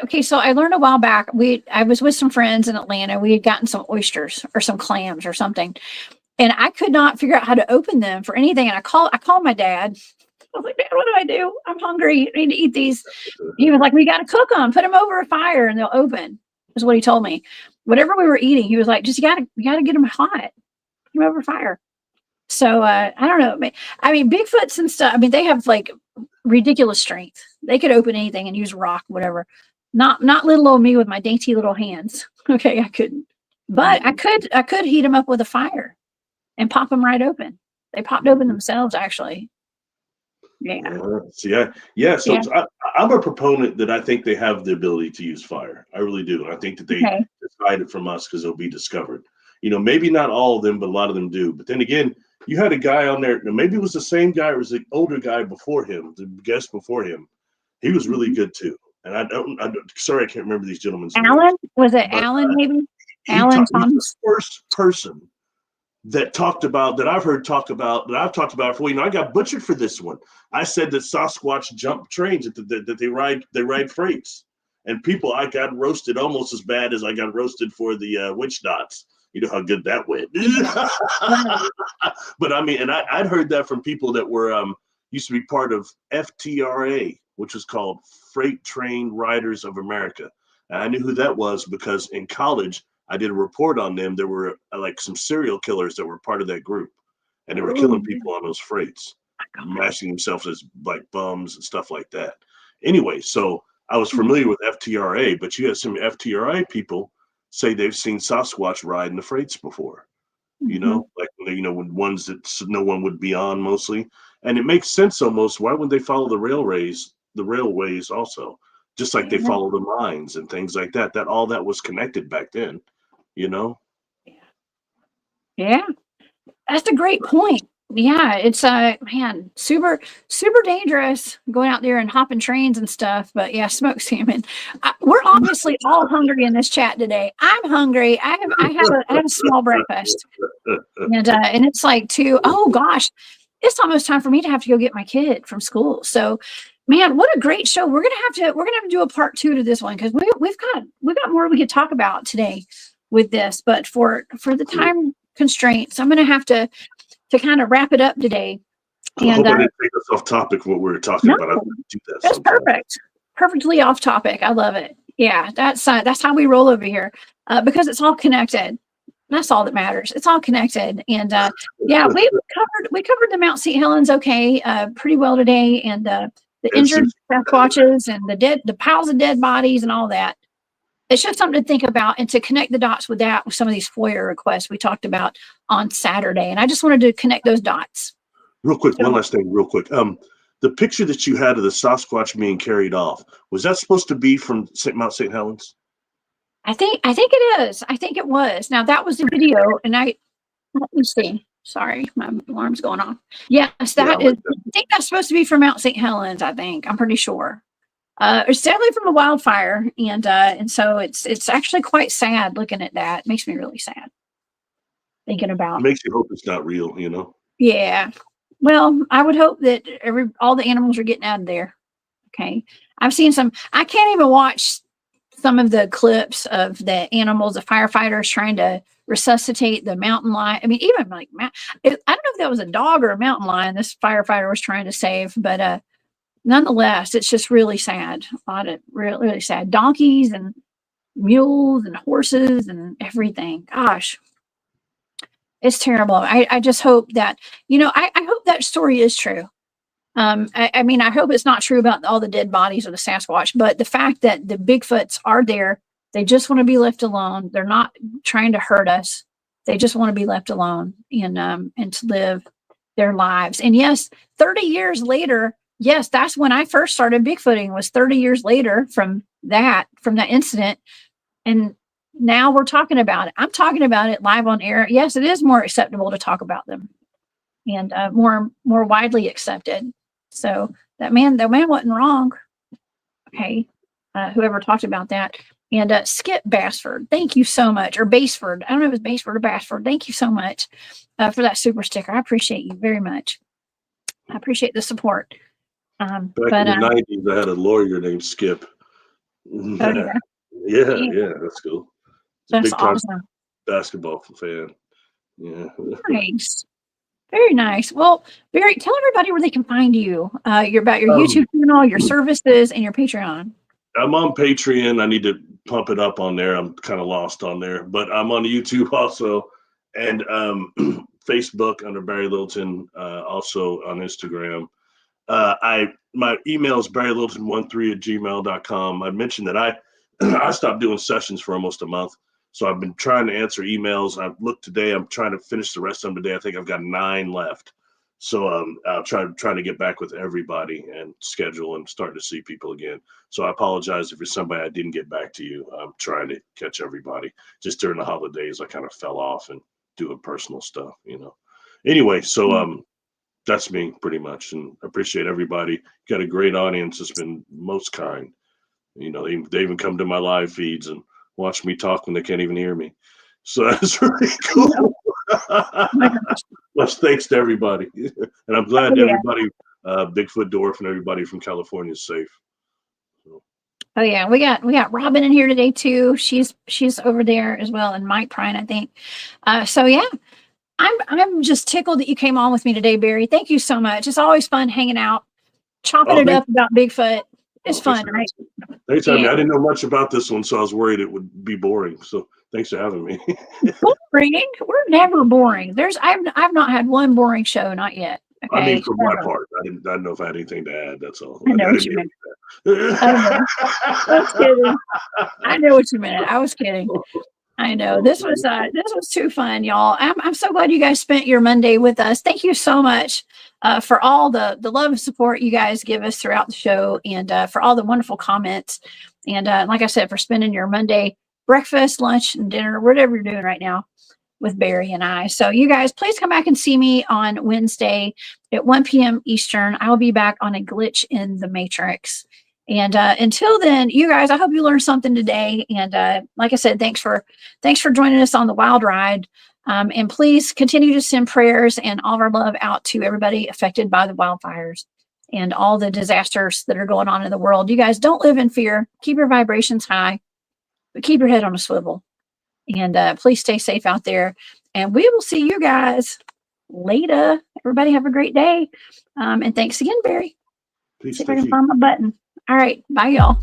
a while back. I was with some friends in Atlanta. We had gotten some oysters or some clams or something. And I could not figure out how to open them for anything. And I called my dad. I was like, Dad, what do I do? I'm hungry. I need to eat these. He was like, we got to cook them, put them over a fire and they'll open. Is what he told me. Whatever we were eating, he was like, you gotta get them hot. Put them over fire. So I don't know. I mean, Bigfoots and stuff, they have like ridiculous strength. They could open anything and use rock, whatever. Not little old me with my dainty little hands. Okay, I couldn't. But I could heat them up with a fire and pop them right open. They popped open themselves, actually. So I'm a proponent that I think they have the ability to use fire. I really do. And I think that they decide it from us because it'll be discovered. Maybe not all of them, but a lot of them do. But then again, you had a guy on there. Maybe it was the same guy. It was the older guy before him, the guest before him. He was really good too. And I can't remember these gentlemen's names. Alan? Was it Alan? Maybe Alan Thomas. He's the first person that talked about that I've talked about before. I got butchered for this one. I said that Sasquatch jump trains that they ride freights, And people, I got roasted almost as bad as I got roasted for the witch dots. You know how good that went. But I mean, and I'd heard that from people that were used to be part of FTRA, which was called Freight Train Riders of America. And I knew who that was because in college I did a report on them. There were like some serial killers that were part of that group, and they were killing people on those freights, mashing themselves as like bums and stuff like that. Anyway, so I was familiar with FTRA, but you had some FTRA people say they've seen Sasquatch ride in the freights before. You know, like when ones that no one would be on mostly, and it makes sense almost. Why would they follow the railways also, just like they follow the mines and things like that? That all that was connected back then, you know. Yeah, that's a great point. Yeah, it's man, super dangerous going out there and hopping trains and stuff. But yeah, smoked salmon. We're obviously all hungry in this chat today. I'm hungry. I had a small breakfast, and it's like oh gosh, it's almost time for me to have to go get my kid from school. So, man, what a great show. We're gonna have to do a part 2 to this one because we've got more we could talk about today with this. But for the time constraints, I'm gonna have to kind of wrap it up today. I hope I didn't take us off topic what we were talking about. I do that that's sometimes. perfect. Perfectly off topic. I love it. Yeah, that's how we roll over here because it's all connected. That's all that matters. It's all connected. And yeah, we covered the Mount St. Helens pretty well today, and the injured Sasquatches and the piles of dead bodies and all that. It's just something to think about and to connect the dots with some of these FOIA requests we talked about on Saturday. And I just wanted to connect those dots. Real quick, one last thing, real quick. The picture that you had of the Sasquatch being carried off, was that supposed to be from Mount St. Helens? I think it is. I think it was. Now that was the video, and let me see. Sorry, my alarm's going off. Yes, is. I think that's supposed to be from Mount St. Helens. I'm pretty sure. It's definitely from a wildfire, and so it's actually quite sad looking at that. It makes me really sad thinking about. It makes you hope it's not real, you know. Yeah. Well, I would hope that all the animals are getting out of there. Okay. I've seen some. I can't even watch some of the clips of the animals, the firefighters trying to resuscitate the mountain lion. I mean, even like I don't know if that was a dog or a mountain lion this firefighter was trying to save, but nonetheless, it's just really sad. A lot of really, really sad. Donkeys and mules and horses and everything. Gosh, it's terrible. I just hope that, I hope that story is true. I mean, I hope it's not true about all the dead bodies of the Sasquatch, but the fact that the Bigfoots are there, they just want to be left alone. They're not trying to hurt us. They just want to be left alone and to live their lives. And yes, 30 years later, yes, that's when I first started Bigfooting, was 30 years later from that incident. And now we're talking about it. I'm talking about it live on air. Yes, it is more acceptable to talk about them and more widely accepted. So that man wasn't wrong. Okay. Whoever talked about that. And Skip Basford, thank you so much. Or Basford. I don't know if it's Basford or Basford. Thank you so much for that super sticker. I appreciate you very much. I appreciate the support. Back in the 90s, I had a lawyer named Skip. Oh, yeah, that's cool. That's awesome. Basketball fan. Yeah. Nice. Very nice. Well, Barry, tell everybody where they can find you. About your YouTube channel, your services, and your Patreon. I'm on Patreon. I need to pump it up on there. I'm kind of lost on there, but I'm on YouTube also, and Facebook under Barry Littleton. Also on Instagram. My email is barrylittleton13@gmail.com. I mentioned that I stopped doing sessions for almost a month. So I've been trying to answer emails. I've looked today. I'm trying to finish the rest of them today. I think I've got 9 left. So I'll trying to get back with everybody and schedule and start to see people again. So I apologize if you're somebody I didn't get back to you. I'm trying to catch everybody. Just during the holidays, I kind of fell off and doing personal stuff, Anyway, so that's me pretty much, and I appreciate everybody. Got a great audience. It's been most kind. They even come to my live feeds and watch me talk when they can't even hear me. So that's really cool. Much thanks to everybody. And I'm glad everybody, Bigfoot Dwarf and everybody from California is safe. So. Oh yeah, we got Robin in here today too. She's over there as well, and Mike Prine, I think. So yeah, I'm just tickled that you came on with me today, Barry. Thank you so much. It's always fun hanging out, chopping Oh, it up about Bigfoot. It's thanks fun, for right? asking. Thanks for having me. Yeah. I didn't know much about this one, so I was worried it would be boring. So thanks for having me. Boring? We're never boring. I've not had one boring show, not yet. I mean, Okay, for my never. part, I didn't know if I had anything to add. That's all. I I know what didn't you meant. hear I know. I was kidding. I know what you meant. I was kidding. I know this was too fun, y'all. I'm so glad you guys spent your Monday with us. Thank you so much for all the love and support you guys give us throughout the show, and for all the wonderful comments. And like I said, for spending your Monday breakfast, lunch, and dinner, whatever you're doing right now with Barry and I. So you guys, please come back and see me on Wednesday at 1 p.m. Eastern. I will be back on a glitch in the Matrix. And until then, you guys, I hope you learned something today. And like I said, thanks for joining us on the wild ride. And please continue to send prayers and all of our love out to everybody affected by the wildfires and all the disasters that are going on in the world. You guys don't live in fear. Keep your vibrations high, but keep your head on a swivel. And please stay safe out there. And we will see you guys later. Everybody have a great day. And thanks again, Barry. Peace. See if I Thank can you. find my button. All right. Bye, y'all.